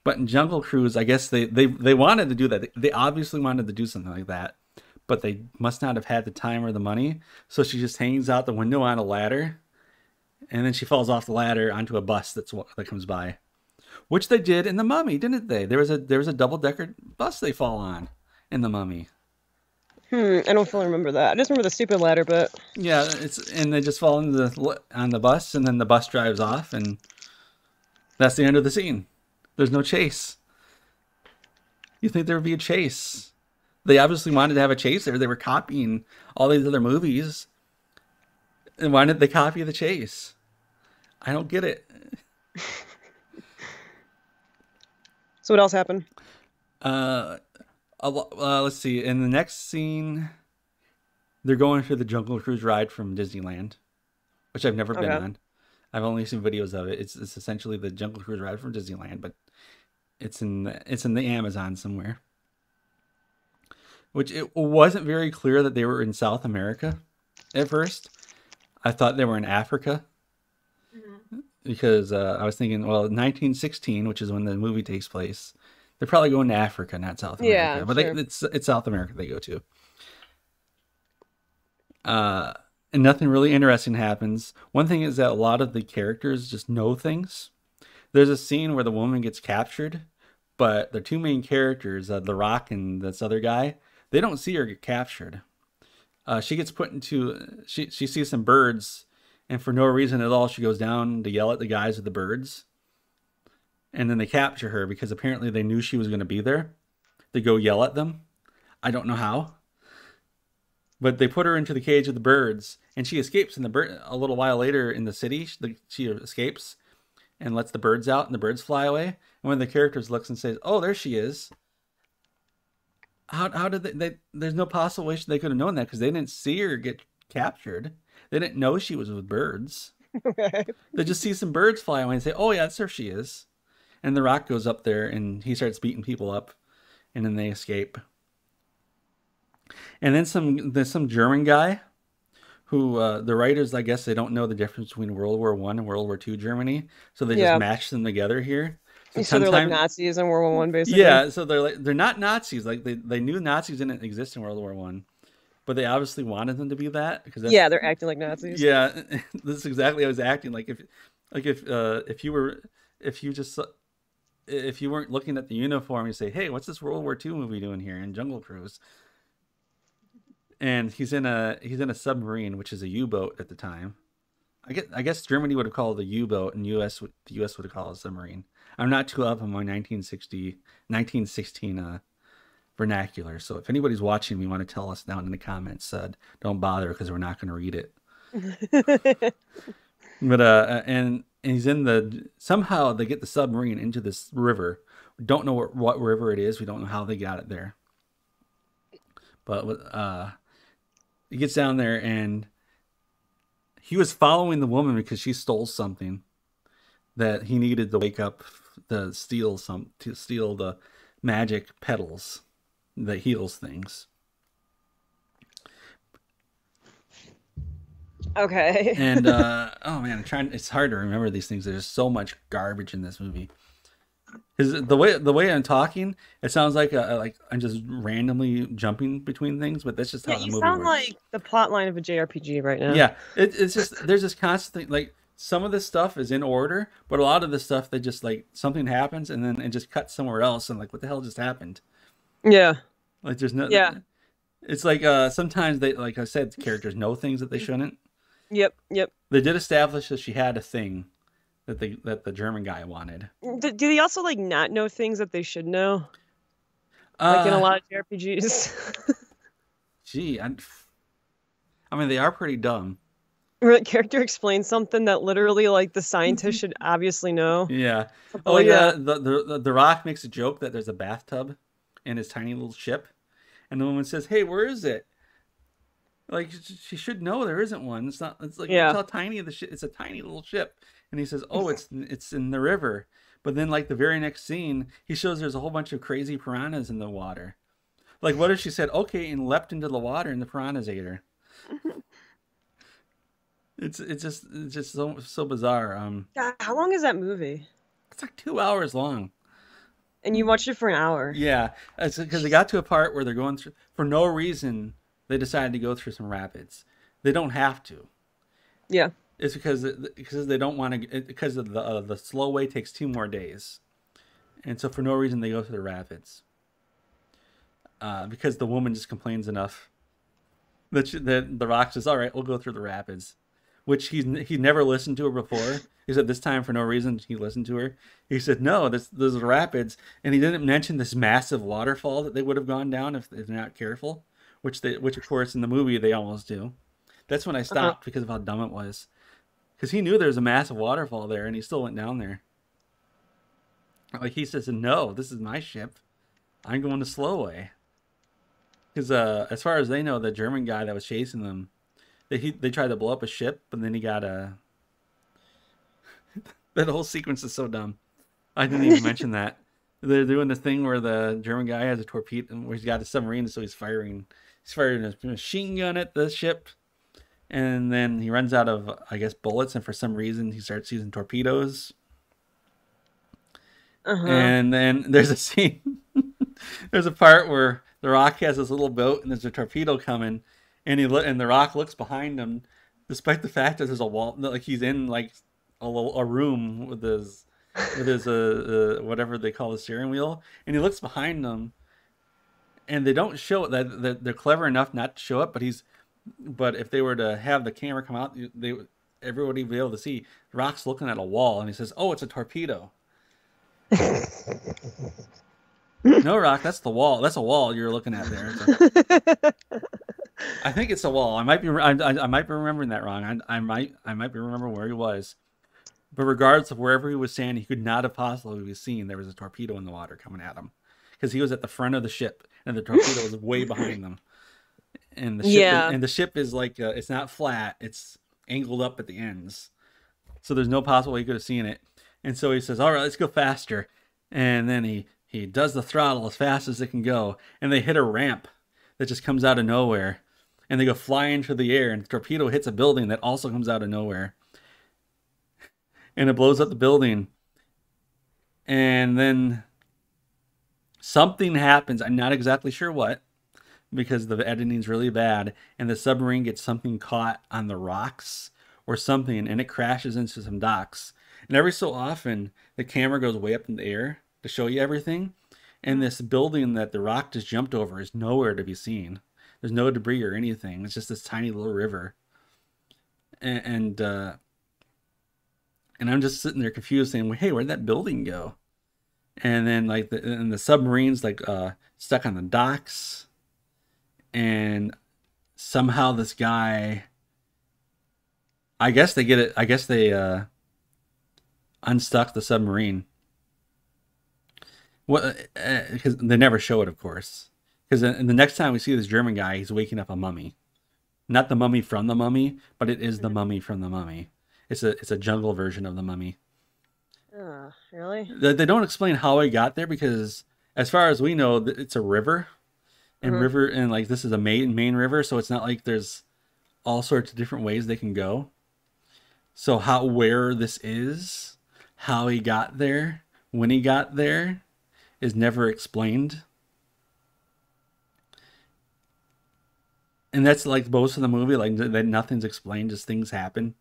But in Jungle Cruise, I guess they wanted to do that. They obviously wanted to do something like that, but they must not have had the time or the money. So she just hangs out the window on a ladder, and then she falls off the ladder onto a bus that comes by, which they did in The Mummy, didn't they? There was a double decker bus they fall on in The Mummy. I don't fully remember that. I just remember the stupid ladder, but Yeah, and they just fall on the bus, and then the bus drives off, and that's the end of the scene. There's no chase. You think there would be a chase? They obviously wanted to have a chase there. They were copying all these other movies, and why did they copy the chase? I don't get it. so what else happened? Let's see. In the next scene, they're going through the Jungle Cruise ride from Disneyland, which I've never been Okay. on. I've only seen videos of it. It's essentially the Jungle Cruise ride from Disneyland, but it's in the Amazon somewhere. Which it wasn't very clear that they were in South America at first. I thought they were in Africa because I was thinking, well, 1916, which is when the movie takes place, they're probably going to Africa, not South America. Yeah, But sure. it's South America they go to. And nothing really interesting happens. One thing is that a lot of the characters just know things. There's a scene where the woman gets captured, but the two main characters, The Rock and this other guy, they don't see her get captured. She gets put into she sees some birds, and for no reason at all, she goes down to yell at the guys with the birds, and then they capture her because apparently they knew she was going to be there. They go yell at them. I don't know how, but they put her into the cage of the birds, and she escapes. And a little while later in the city, she escapes and lets the birds out, and the birds fly away. And one of the characters looks and says, "Oh, there she is." How did there's no possible way they could have known that because they didn't see her get captured. They didn't know she was with birds. Okay. They just see some birds fly away and say, "Oh yeah, that's where she is." And The Rock goes up there and he starts beating people up, and then they escape. And then there's some German guy who the writers, I guess, they don't know the difference between World War One and World War Two Germany, so they just Yeah. mash them together here. So So they're like sometimes, Nazis in World War One, basically. yeah, so they're not Nazis. Like they knew Nazis didn't exist in World War One, but they obviously wanted them to be that because that's Yeah, they're acting like Nazis. yeah. This is exactly how I was acting. If you were if you just if you weren't looking at the uniform, you say, "Hey, what's this World War Two movie doing here in Jungle Cruise?" And he's in a submarine, which is a U-boat at the time. I guess Germany would have called it a U-boat, and the U.S. would have called it a submarine. I'm not too up on my 1916 vernacular. So if anybody's watching me, want to tell us down in the comments, don't bother because we're not going to read it. But and he's somehow they get the submarine into this river. We don't know what river it is. We don't know how they got it there. But he gets down there and he was following the woman because she stole something that he needed to wake up to steal the magic petals that heals things. Okay. And oh man, it's hard to remember these things. There's so much garbage in this movie. Because the way I'm talking, it sounds like I'm just randomly jumping between things, but that's just Yeah, how the you movie sound works. like the plot line of a JRPG right now. Yeah, it's just there's this constant thing. Like some of this stuff is in order, but a lot of this stuff they just like something happens and then it just cuts somewhere else, and like what the hell just happened? Yeah. Like there's no. Yeah. It's like sometimes they, like I said, characters know things that they shouldn't. Yep. Yep. They did establish that she had a thing that the German guy wanted. Do they also like not know things that they should know? like in a Uh, lot of JRPGs. gee, I mean, they are pretty dumb. Where the character explains something that literally like the scientist should obviously know. Yeah. Something Oh like yeah. that. The Rock makes a joke that there's a bathtub in his tiny little ship, and the woman says, "Hey, where is it?" Like she should know there isn't one. It's not. It's like look Yeah. how tiny the ship. It's a tiny little ship, and he says, "Oh, it's in the river." But then like the very next scene, he shows there's a whole bunch of crazy piranhas in the water. Like what if she said, "Okay," and leapt into the water, and the piranhas ate her? It's just so bizarre. God, how long is that movie? It's like 2 hours long. And you watched it for an hour. Yeah, it's because they got to a part where they're going through for no reason. They decided to go through some rapids. They don't have to. Yeah. It's because they don't want to because of the slow way takes 2 more days, and so for no reason they go through the rapids. Because the woman just complains enough that the Rock says, "All right, we'll go through the rapids," which he never listened to her before. He said this time for no reason he listened to her. He said no, those are rapids, and he didn't mention this massive waterfall that they would have gone down if they're not careful, which of course in the movie they almost do. That's when I Uh-huh. stopped because of how dumb it was. Because he knew there was a massive waterfall there, and he still went down there. Like he says, no, this is my ship. I'm going the slow way. Because as far as they know, the German guy that was chasing them, they tried to blow up a ship, but then he got a. That whole sequence is so dumb. I didn't even mention that. They're doing the thing where the German guy has a torpedo, where he's got a submarine, so he's firing a machine gun at the ship, and then he runs out of, I guess, bullets, and for some reason he starts using torpedoes. Uh-huh. And then there's a scene, there's a part where the Rock has this little boat, and there's a torpedo coming, and the Rock looks behind him, despite the fact that there's a wall, like he's in like a room with his whatever they call the steering wheel, and he looks behind him, and they don't show it that they're clever enough not to show it, but if they were to have the camera come out, everybody would be able to see Rock's looking at a wall, and he says, "Oh, it's a torpedo." No, Rock, that's the wall. That's a wall you're looking at there. I think it's a wall. I might be remembering that wrong. I might be remembering where he was. But regardless of wherever he was standing, he could not have possibly seen there was a torpedo in the water coming at him, because he was at the front of the ship and the torpedo was way behind them. And Yeah. the ship is like it's not flat; it's angled up at the ends, so there's no possible way he could have seen it. And so he says, "All right, let's go faster." And then he does the throttle as fast as it can go, and they hit a ramp that just comes out of nowhere, and they go flying through the air, and the torpedo hits a building that also comes out of nowhere, and it blows up the building. And then something happens. I'm not exactly sure what, because the editing's really bad, and the submarine gets something caught on the rocks or something, and it crashes into some docks. And every so often, the camera goes way up in the air to show you everything, and this building that the Rock just jumped over is nowhere to be seen. There's no debris or anything. It's just this tiny little river, and and I'm just sitting there confused, saying, "Hey, where'd that building go?" And then like the submarines like stuck on the docks, and somehow this guy, I guess they get it. I guess they unstuck the submarine. What? Because they never show it, of course. Because the next time we see this German guy, he's waking up a mummy, not the mummy from the Mummy, but it is the mummy from the Mummy. It's a jungle version of the Mummy. Really? They don't explain how he got there because, as far as we know, it's a river, and Uh-huh. like this is a main river, so it's not like there's all sorts of different ways they can go. So where this is, how he got there, when he got there, is never explained. And that's like most of the movie, like that nothing's explained, just things happen.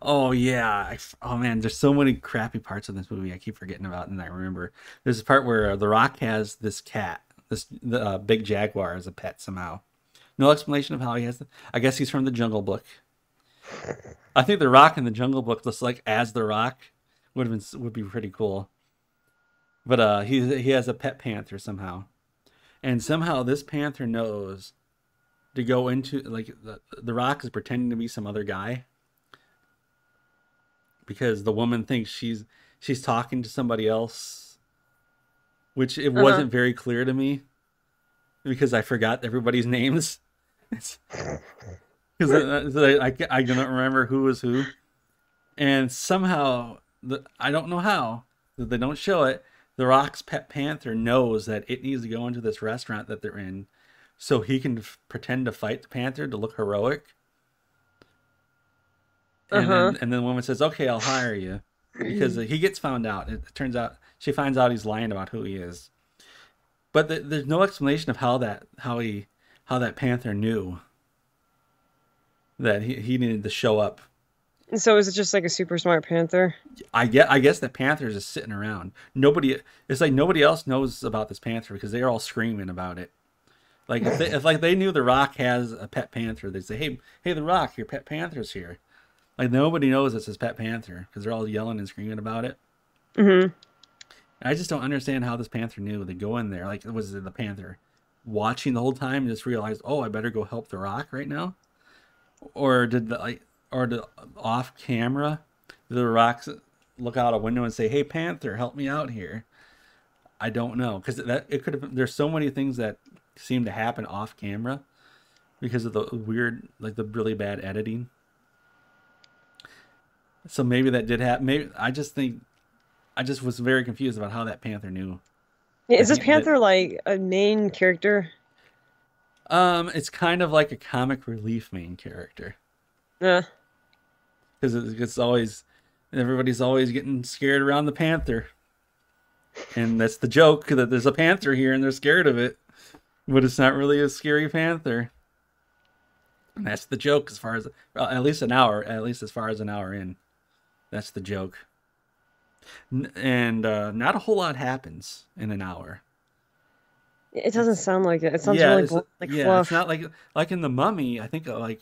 Oh yeah, oh man, there's so many crappy parts of this movie I keep forgetting about, and I remember there's a part where The Rock has this cat, the big jaguar as a pet somehow. No explanation of how he has. I guess he's from the Jungle Book. I think The Rock in the Jungle Book, just like as The Rock, would be pretty cool. But he has a pet panther somehow. And somehow this panther knows to go into like the Rock is pretending to be some other guy because the woman thinks she's talking to somebody else, which it Uh-huh. wasn't very clear to me because I forgot everybody's names. Because I don't remember who was who, and somehow I don't know how that they don't show it. The Rock's pet panther knows that it needs to go into this restaurant that they're in, so he can pretend to fight the panther to look heroic. And Uh-huh. then the woman says, "Okay, I'll hire you," because he gets found out. It turns out she finds out he's lying about who he is, but there's no explanation of how that panther knew that he needed to show up. And so is it just like a super smart panther? I guess the panther is just sitting around. It's like nobody else knows about this panther because they're all screaming about it. Like if like they knew the Rock has a pet panther, they'd say, "Hey, the Rock, your pet panther's here." Like nobody knows it's his pet panther because they're all yelling and screaming about it. Mm-hmm. I just don't understand how this panther knew to go in there. Like was it the panther watching the whole time and just realized, "Oh, I better go help the Rock right now," or did the like or the off camera the Rock look out a window and say, "Hey, panther, help me out here"? I don't know because that it could have. There's so many things that seem to happen off camera because of the weird, like the really bad editing. So maybe that did happen. Maybe I just was very confused about how that panther knew Yeah, is that this he that panther like a main character? it's kind of like a comic relief main character Yeah. because it's always everybody's always getting scared around the panther, and that's the joke that there's a panther here and they're scared of it, but it's not really a scary panther. And that's the joke as far as at least an hour, at least as far as an hour in. That's the joke. And not a whole lot happens in an hour. It doesn't It's sound like it. It sounds yeah, really it's boring, like yeah, it's fluff. not like in the Mummy. I think like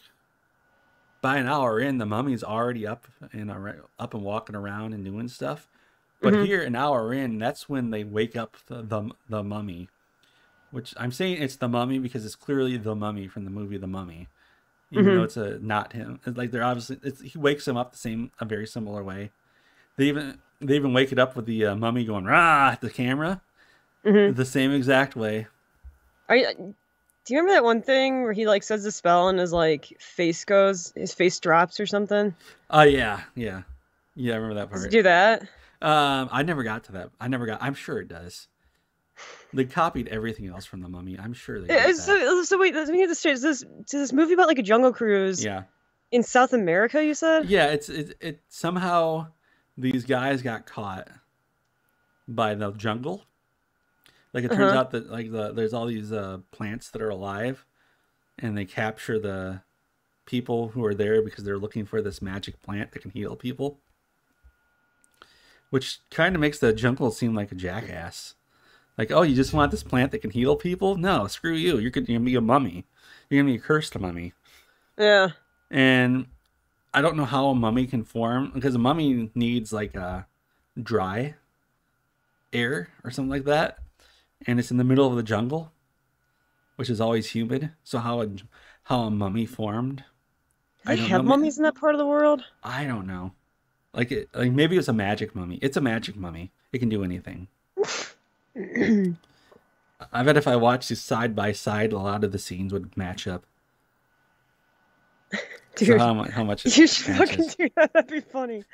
by an hour in, the Mummy's already up and walking around and doing stuff. But Hmm. here, an hour in, that's when they wake up the Mummy. Which I'm saying it's the Mummy because it's clearly the Mummy from the movie The Mummy, even though Hmm. it's a not him. It's like they're obviously he wakes him up a very similar way. They even wake it up with the Mummy going rah at the camera Hmm. the same exact way. Are you, do you remember that one thing where he like says the spell and his face drops or something? Oh yeah. I remember that Does it part. do that? I never got to that. I'm sure it does. They copied everything else from the Mummy. I'm sure they did that. So wait, let me get this straight. Is this movie about like a jungle cruise Yeah, in South America, you said? yeah. It somehow these guys got caught by the jungle. Like it turns Uh-huh. out that there's all these plants that are alive, and they capture the people who are there because they're looking for this magic plant that can heal people, which kind of makes the jungle seem like a jackass. Like, oh, you just want this plant that can heal people? No, screw you. You're gonna be a mummy. You're gonna be a cursed mummy. Yeah. And I don't know how a mummy can form because a mummy needs like a dry air or something like that, and it's in the middle of the jungle, which is always humid. So how a mummy formed? Do I they don't have know. mummies in that part of the world? I don't know. Like maybe it's a magic mummy. It's a magic mummy. It can do anything. I bet if I watched these side by side, a lot of the scenes would match up. So Dude, how much it you should fucking matches? do that. That'd be funny.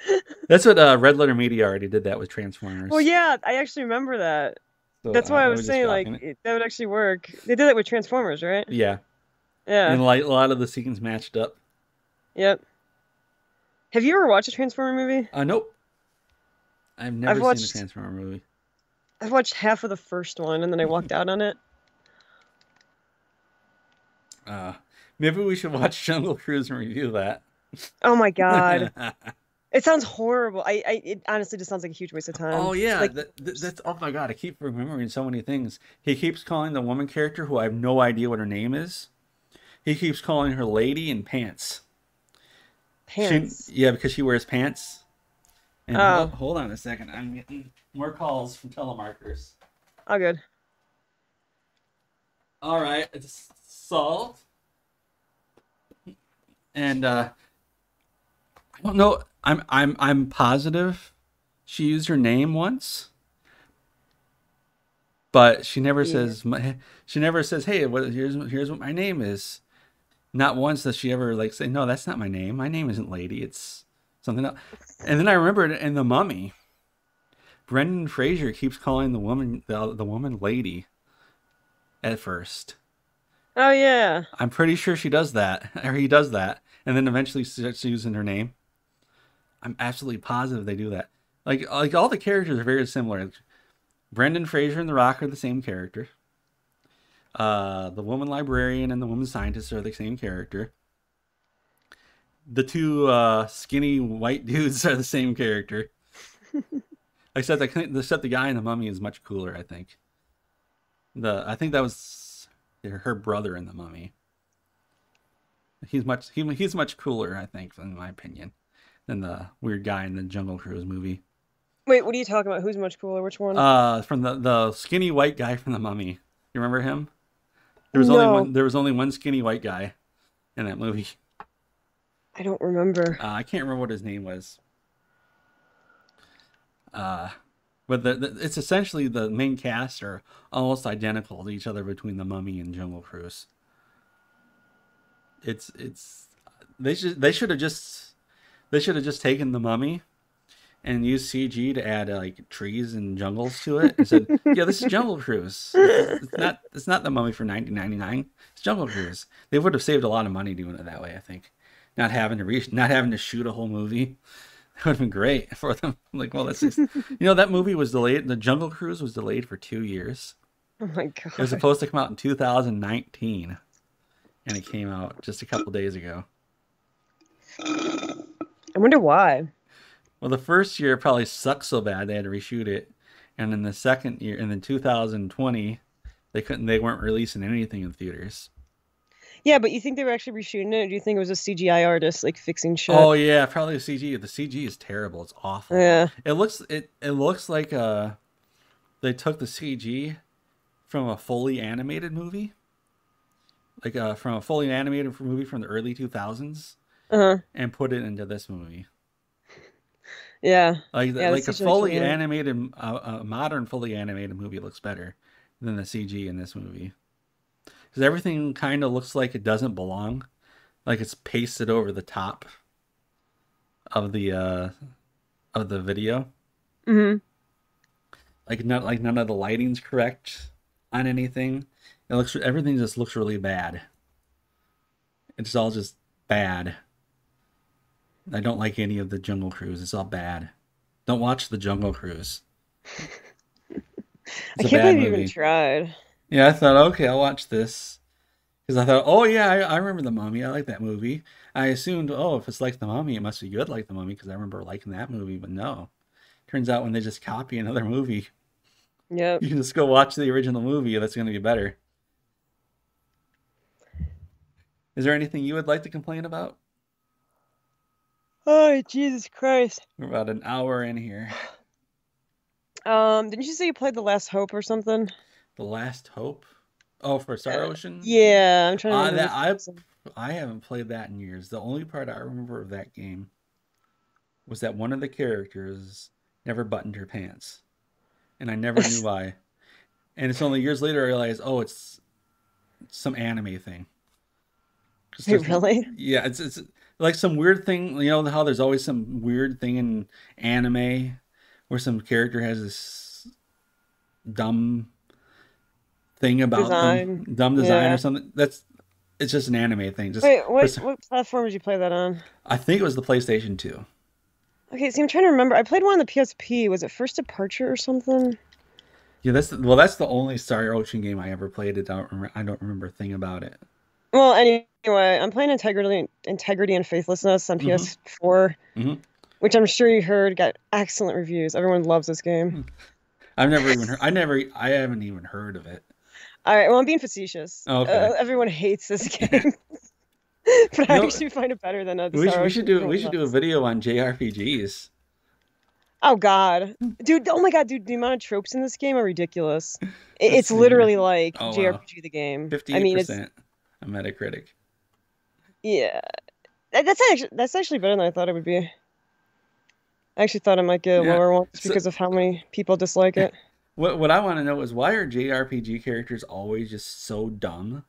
That's what Red Letter Media already did that with Well, Transformers. yeah, I actually remember that. So That's why I I was was just saying like copying it. that would actually work. They did it with Transformers, right? Yeah, Yeah. and like a lot of the scenes matched up. Yep. Have you ever watched a Transformer movie? Nope, I've I've never seen a watched Transformer movie. I've watched half of the first one and then I walked out on it. Uh, Maybe we should watch Jungle Cruise and review that. Oh my God. It sounds horrible. It honestly just sounds like a huge waste of Oh time. yeah, Like, that's oh my god! I keep remembering so many things. He keeps calling the woman character, who I have no idea what her name is. He keeps calling her Lady in Pants. pants. Yeah, because she wears pants. And Oh, hold on a second, I'm getting more calls from telemarketers. all good. All right, it's solved. And I don't know. I'm positive she used her name once, but Yeah. she never says, "Hey, here's what my name is." Not once does she ever like say, "No, that's not my name. My name isn't Lady. It's something else." And then I remember in The Mummy, Brendan Fraser keeps calling the woman Lady at first. Oh yeah. I'm pretty sure she does that, or he does that, and then eventually starts using her name. I'm absolutely positive they do that. Like all the characters are very similar. Brendan Fraser and The Rock are the same character. The woman librarian and the woman scientist are the same character. The two skinny white dudes are the same character. Except the guy in The Mummy is much cooler. I think that was her brother in The Mummy. He's much cooler, I think, in my opinion, than the weird guy in the Jungle Cruise movie. Wait, what are you talking about? Who's much cooler? Which one? From the skinny white guy from The Mummy. You remember him? No, There was only one skinny white guy in that movie. I don't remember. I can't remember what his name was. Uh, but it's essentially the main cast are almost identical to each other between The Mummy and Jungle Cruise. It's they should have just taken The Mummy and used CG to add like trees and jungles to it and said, "Yeah, this is Jungle Cruise. It's not The Mummy for 1999. It's Jungle Cruise." They would have saved a lot of money doing it that way, I think. Not having to shoot a whole movie. That would have been great for them. Like, well, that movie was delayed. The Jungle Cruise was delayed for 2 years. Oh my It was god. supposed to come out in 2019, and it came out just a couple days ago. I wonder why. Well, the first year probably sucked so bad they had to reshoot it, and then the second year, and then 2020, they weren't releasing anything in theaters. Yeah, but you think they were actually reshooting it, or do you think it was a CGI artist like fixing shit? Oh yeah, probably the CG. The CG is terrible. It's awful. Yeah. It looks like they took the CG from a fully animated movie, from a fully animated movie from the early 2000s, Uh-huh. and put it into this movie. Yeah. Like Yeah, the like a CGI looks fully weird. animated, a modern fully animated movie looks better than the CG in this movie because everything kind of looks like it doesn't belong, like it's pasted over the top of the video. Mm-hmm. Like none of the lighting's correct on anything. Everything just looks really bad. It's all just bad. I don't like any of the Jungle Cruise. It's all bad. Don't watch the Jungle Cruise. I It's a can't bad believe you even movie. tried. Yeah, I thought, okay, I'll watch this. Because I thought, oh yeah, I remember The Mummy. I like that movie. I assumed, oh, if it's like The Mummy, it must be good like The Mummy because I remember liking that movie. But no. Turns out when they just copy another movie, Yep. you can just go watch the original movie. That's going to be better. Is there anything you would like to complain about? Oh, Jesus Christ. We're about an hour in here. Didn't you say you played The Last Hope or something? The Last Hope. Oh, for Star Ocean. Yeah, I'm trying to remember That which one. I haven't played that in years. The only part I remember of that game was that one of the characters never buttoned her pants, and I never knew why. And it's only years later I realized, oh, it's some anime thing. Wait, really? Yeah, it's like some weird thing. You know how there's always some weird thing in anime where some character has this dumb thing about them, Design. dumb design or Yeah. something. It's just an anime thing. Just Wait, what platform did you play that on? I think it was the PlayStation 2. Okay, see, I'm trying to remember. I played one on the PSP. Was it First Departure or something? Yeah, that's the only Star Ocean game I ever played. I don't remember a thing about it. Well, anyway, I'm playing Integrity and Faithlessness on Hmm. PS4, Hmm. which I'm sure you heard got excellent reviews. Everyone loves this game. I've never even heard. I haven't even heard of it. All right, well, I'm being facetious. Oh, okay. Everyone hates this game, but I You know, actually find it better than the Star Ocean. we should do a video on JRPGs. Oh God, dude! Oh my God, dude! The amount of tropes in this game are ridiculous. Let's It's see here. literally like Oh wow, JRPG the game. I mean, it's 58% on Metacritic. yeah. That's actually better than I thought it would be. I actually thought I might get a Yeah. lower one just So because of how many people dislike it. what I want to know is why are JRPG characters always just so dumb?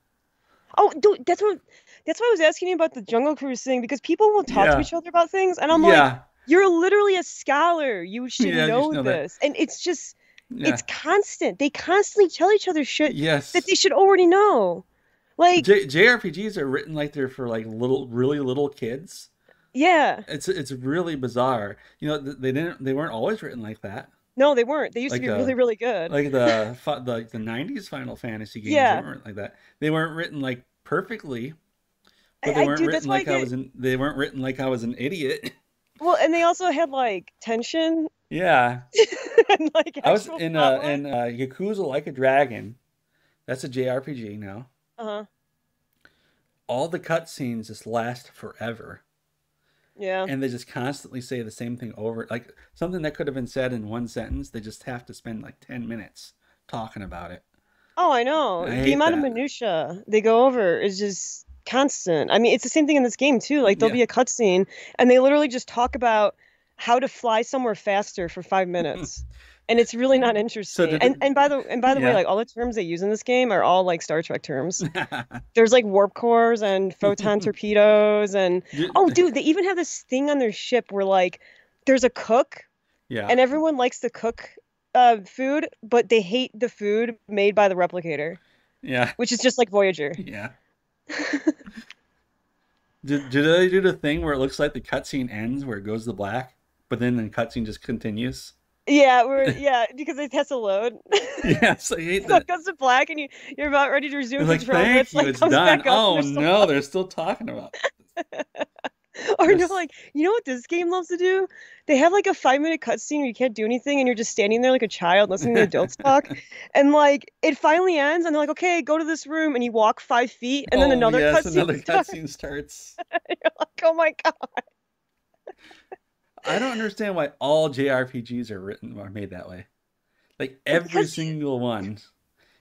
Oh, dude, that's what I was asking you about the Jungle Cruise thing because people will talk to Yeah. each other about things, and I'm like, Yeah. you're literally a scholar. You should Yeah, you should know know that. this. And it's just, Yeah. it's constant. They constantly tell each other shit that Yes. they should already know. Like, JRPGs are written like they're for like really little kids. yeah, It's really bizarre. They weren't always written like that. no, they weren't. They used to Like be really, really good. the 90s Final Fantasy games, they Yeah, weren't like that. They weren't written like perfectly, but dude, that's why I get. they weren't written like I was an idiot. Well, and they also had like tension Yeah. and like I was actual plot line. in Yakuza Like a Dragon. That's a JRPG now. Uh-huh. All the cutscenes just last forever. Yeah. And they just constantly say the same thing over, like something that could have been said in one sentence. They just have to spend like 10 minutes talking about it. Oh, I know. I The hate amount of that. minutia they go over is just constant. I mean, it's the same thing in this game too. Like there'll Yeah. be a cutscene and they literally just talk about how to fly somewhere faster for 5 minutes. And it's really not So interesting. did And by the way, yeah. like all the terms they use in this game are all like Star Trek terms. There's like warp cores and photon torpedoes and oh Did- dude, they even have this thing on their ship where like there's a cook yeah. and everyone likes to cook food, but they hate the food made by the replicator, Yeah. which is just like Voyager. Yeah. Did they do the thing where it looks like the cutscene ends where it goes to black, but then the cutscene just continues? Yeah, because it has to load. Yes, I hate So it that. goes to black, and you're about ready to resume It's like, control, and thank it's you, like it's comes done. back up, and Oh there's still no, they're still talking about or no, this. like you know what this game loves to do? They have like a 5 minute cutscene where you can't do anything, and you're just standing there like a child listening to adults talk, and like it finally ends, and they're like, okay, go to this room, and you walk 5 feet, and then Oh another yes, cutscene another starts. cutscene starts. You're like, oh my god. I don't understand why all JRPGs are made that way. Like It's every because single one.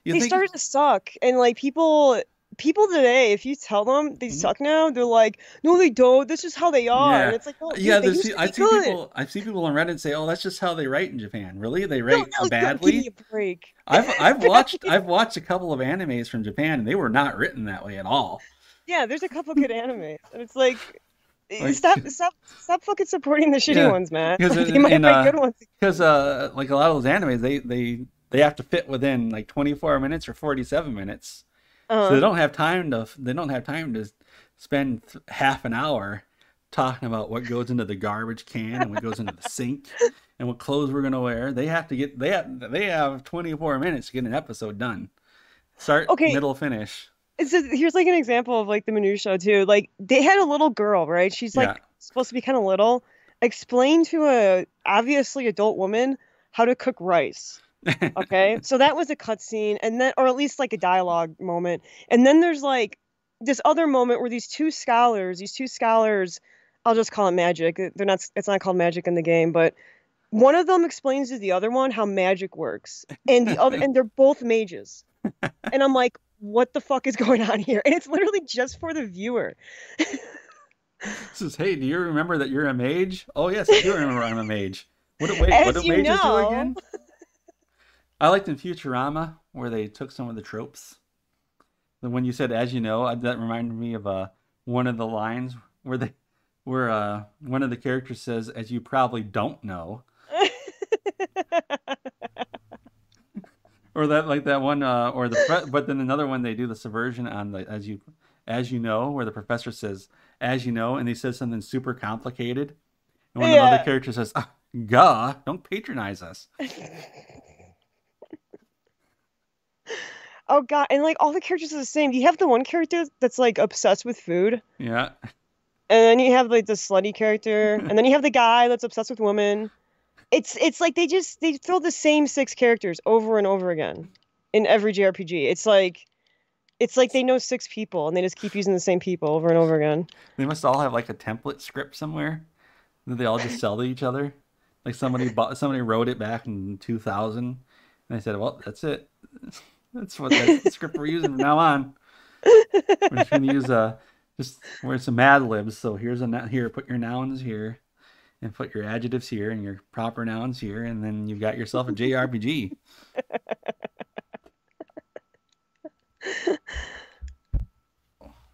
You they think started to suck, and like people today, if you tell them they Mhm. suck now, they're like, no, they don't. This is how they are, and Yeah. it's like, no, Yeah, dude, they used to be good. I see people on Reddit say, "Oh, that's just how they write in Japan." Really? They No, write no, give me badly? a break. I've watched a couple of animes from Japan and they were not written that way at all. Yeah, there's a couple good animes, and it's like, Like stop fucking supporting the shitty yeah, ones, man. because Like, they might write good ones. like a lot of those animes they have to fit within like 24 minutes or 47 minutes. So Uh, they don't have time to spend half an hour talking about what goes into the garbage can and what goes into the sink and what clothes we're gonna wear. They have 24 minutes to get an episode done. Start, okay, middle, finish. so here's like an example of like the minutia too. Like they had a little girl, right? She's Yeah. like supposed to be kind of little. Explain to a obviously adult woman how to cook rice. Okay, so that was a cutscene, and then, or at least like a dialogue moment, and then there's like this other moment where these two scholars, I'll just call it magic. They're not. It's not called magic in the game, but one of them explains to the other one how magic works, and they're both mages, and I'm like, what the fuck is going on here? And it's literally just for the viewer. Says, hey, do you remember that you're a mage? Oh yes, I do remember I'm a mage. What As do you mages do know, again? I liked in Futurama where they took some of the tropes. And when you said "as you know," that reminded me of one of the lines where one of the characters says, "as you probably don't know," or that like that one, but then another one they do the subversion on the as you know, where the professor says "as you know," and he says something super complicated, and one of the other yeah. characters says, "Gah, don't patronize us." Oh god, and like all the characters are the same. You have the one character that's like obsessed with food, Yeah. and then you have like the slutty character, and then you have the guy that's obsessed with women. It's like they throw the same six characters over and over again in every JRPG. It's like they know six people and they just keep using the same people over and over again. They must all have like a template script somewhere that they all just sell to each other. Like somebody wrote it back in 2000, and they said, "Well, that's it. That's the script we're using from now on. We're just gonna use just where some Mad Libs. So here, put your nouns here, and put your adjectives here, and your proper nouns here, and then you've got yourself a JRPG."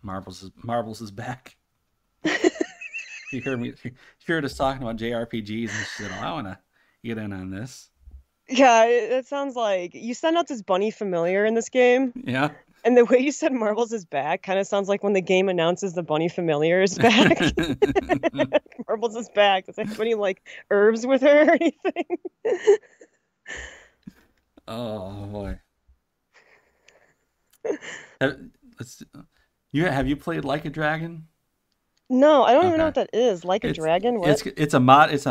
Marbles is back. She heard us talking about JRPGs, and she said, "Oh, I want to get in on this." Yeah, it sounds like you send out this bunny familiar in this game, Yeah. and the way you said Marbles is back kind of sounds like when the game announces the bunny familiar is back. Marbles is back. Does anybody like herbs with her or anything? Oh boy. Have, let's. Have you played Like a Dragon? No, I don't even know Okay. what that is. Like a It's dragon? What? it's a mod. It's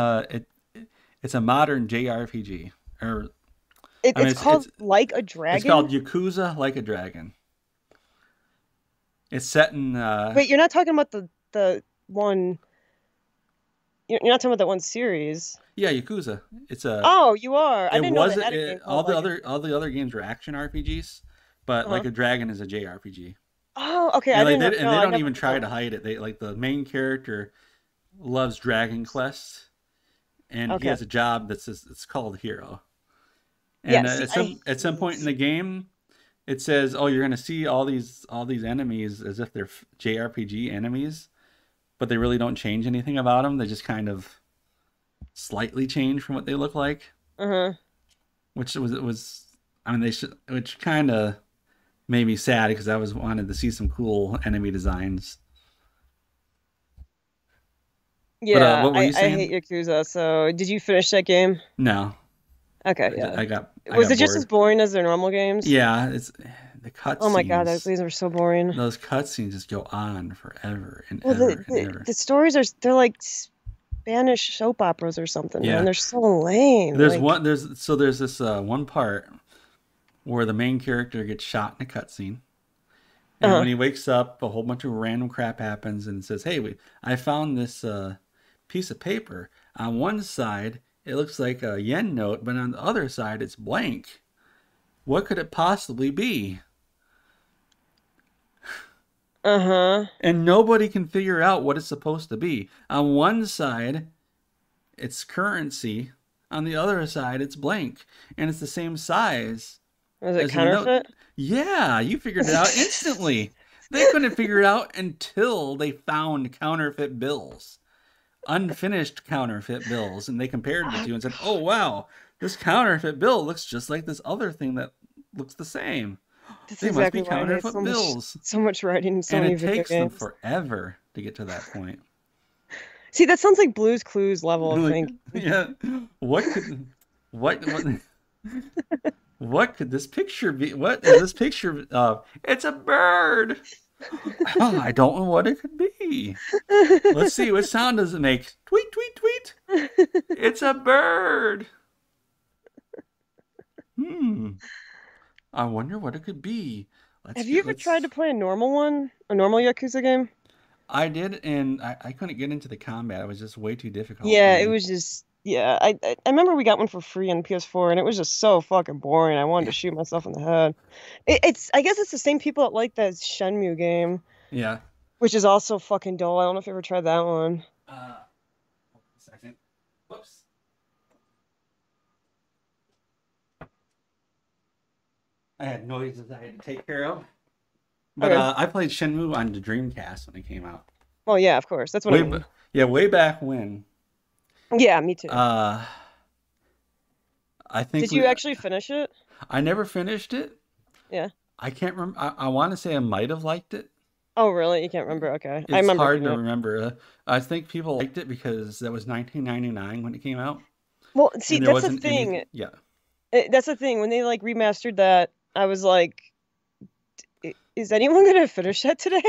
a modern JRPG. Or I mean, It's called Like a it's called Dragon? Yakuza Like a Dragon. It's set in Wait, you're not talking about the one. You're not talking about that one series. yeah, Yakuza. It's a Oh, you are. I it didn't know was they had a game all called like it. all the other games were action RPGs, but Uh-huh. Like a Dragon is a JRPG. Oh, okay. I And like didn't know. and No, they I don't never even heard try that to one. hide it. They like the main character loves Dragon Quest, and he Okay. has a job it's called Hero. Yeah. And See, I at some point in hate. the game, it says, "Oh, you're gonna see all these enemies as if they're JRPG enemies, but they really don't change anything about them. They just kind of slightly change from what they look like." Uh-huh. Which was I mean they should which kind of made me sad because I was wanted to see some cool enemy designs. But Yeah, what were you I hate saying? Yakuza. So, did you finish that game? No, Okay, yeah. I Was got it just as bored. boring as their normal games? Yeah, it's the Oh my God, cutscenes. these are so boring. Those cutscenes just go on forever and Well, ever and ever. the stories they're like Spanish soap operas or something, man. Yeah, They're so lame. Like, there's this one part where the main character gets shot in a cutscene, and uh-huh. when he wakes up, a whole bunch of random crap happens, and it says, "Hey, I found this piece of paper. On one side, it looks like a yen note, but on the other side, it's blank. What could it possibly be?" Uh-huh. And nobody can figure out what it's supposed to be. On one side, it's currency. On the other side, it's blank. And it's the same size Was it as in the note. counterfeit? Yeah, you figured it out instantly. They couldn't figure it out until they found counterfeit bills, unfinished counterfeit bills, and they compared the two and said, "Oh wow, this counterfeit bill looks just like this other thing that looks the same. That's They must be exactly why I hate counterfeit bills." so much writing in so And many it video takes them games. forever to get to that point. See, that sounds like Blue's Clues level of Like, thing. yeah, what could what what could this picture be? What is this picture of? It's a bird. Oh, I don't know what it could be. Let's see, what sound does it make? Tweet, tweet, tweet. It's a bird. Hmm. I wonder what it could be. Have you ever tried Let's. to play a normal one? A normal Yakuza game? I did, and I couldn't get into the combat. It was just way too difficult for Yeah, it me. was just yeah. I remember we got one for free on PS4, and it was just so fucking boring. I wanted to shoot myself in the head. It's I guess it's the same people that like that Shenmue game, Yeah. which is also fucking dull. I don't know if you ever tried that one. Uh, a second. Whoops. I had noises I had to take care of. But Okay. I played Shenmue on the Dreamcast when it came out. Well, yeah, of course. That's what I Way, mean. yeah, way back when. Yeah, me too. Uh, I think Did you actually finish it? I never finished it. Yeah. I can't remember. I want to say I might have liked it. Oh, really? You can't remember? Okay. I It's remember hard beating to it. remember. I think people liked it because that was 1999 when it came out, Well, see, and there that's the wasn't any. thing. Yeah, That's the thing. When they like remastered that, I was like, Is anyone gonna finish that today?"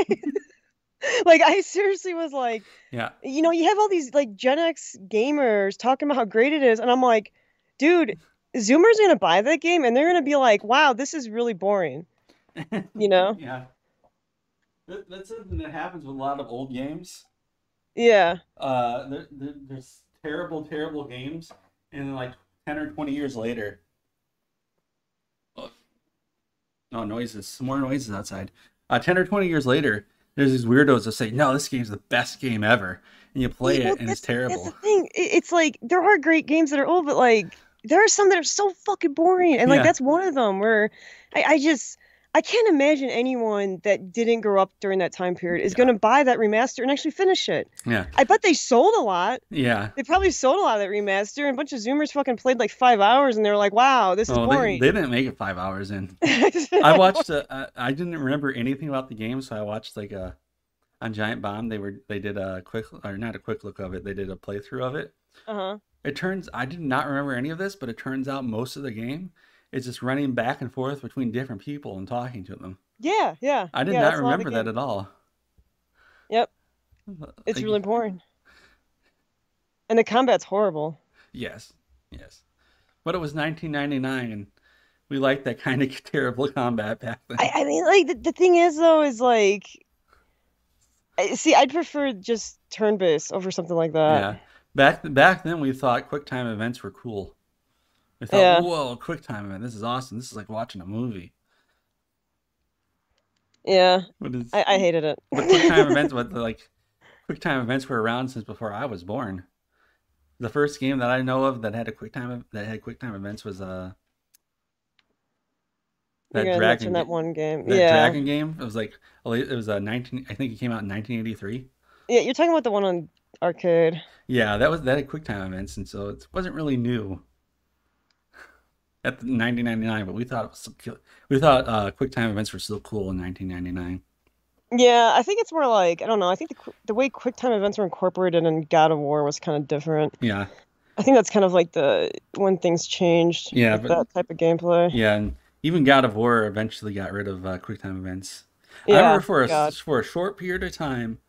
Like, I seriously was like, yeah. you have all these like Gen X gamers talking about how great it is, and I'm like, dude, Zoomers are gonna buy that game and they're gonna be like, wow, this is really boring, you know? Yeah. That's something that happens with a lot of old games. Yeah. There's terrible, terrible games, and then like 10 or 20 years later, oh, no noises, more noises outside. 10 or 20 years later, there's these weirdos that say, "No, this game's the best game ever," and you play Well, it, and it's that's the terrible. thing. It's like there are great games that are old, but like there are some that are so fucking boring, and like Yeah, that's one of them where I just I can't imagine anyone that didn't grow up during that time period is yeah, going to buy that remaster and actually finish it. yeah, I bet they sold a lot. yeah. They probably sold a lot of that remaster, and a bunch of Zoomers fucking played like 5 hours, and they were like, "Wow, this is Oh, they boring." didn't make it 5 hours in. I Like, watched. I didn't remember anything about the game, so I watched like a on Giant Bomb. They did a quick, or not a quick look of it. They did a playthrough of it. uh-huh. It turns I did not remember any of this, but it turns out most of the game is just running back and forth between different people and talking to them. Yeah, yeah, I did yeah. not That's a lot of the remember that game. at all. Yep, it's Like, really boring, and the combat's horrible. yes, yes, but it was 1999, and we liked that kind of terrible combat back then. I mean, like the thing is though, is like, see, I'd prefer just turn-based over something like that. Yeah, back then we thought QuickTime events were cool. We thought, Yeah, whoa, QuickTime event, this is awesome. This is like watching a movie. yeah. What is? I hated it. But QuickTime events, but like QuickTime events were around since before I was born. The first game that I know of that had QuickTime events was You're that gonna mention dragon that one game. that Yeah, dragon game. It was like it was a 19. I think it came out in 1983. yeah. You're talking about the one on arcade. Yeah, that had QuickTime events, and so it wasn't really new at the 1999. But we thought it was we thought QuickTime events were still cool in 1999. Yeah, I think it's more like I don't know. I think the way QuickTime events were incorporated in God of War was kind of different. Yeah, I think that's kind of like the when things changed yeah, with but that type of gameplay. yeah, and even God of War eventually got rid of QuickTime events. I remember Yeah, thank God. for a short period of time,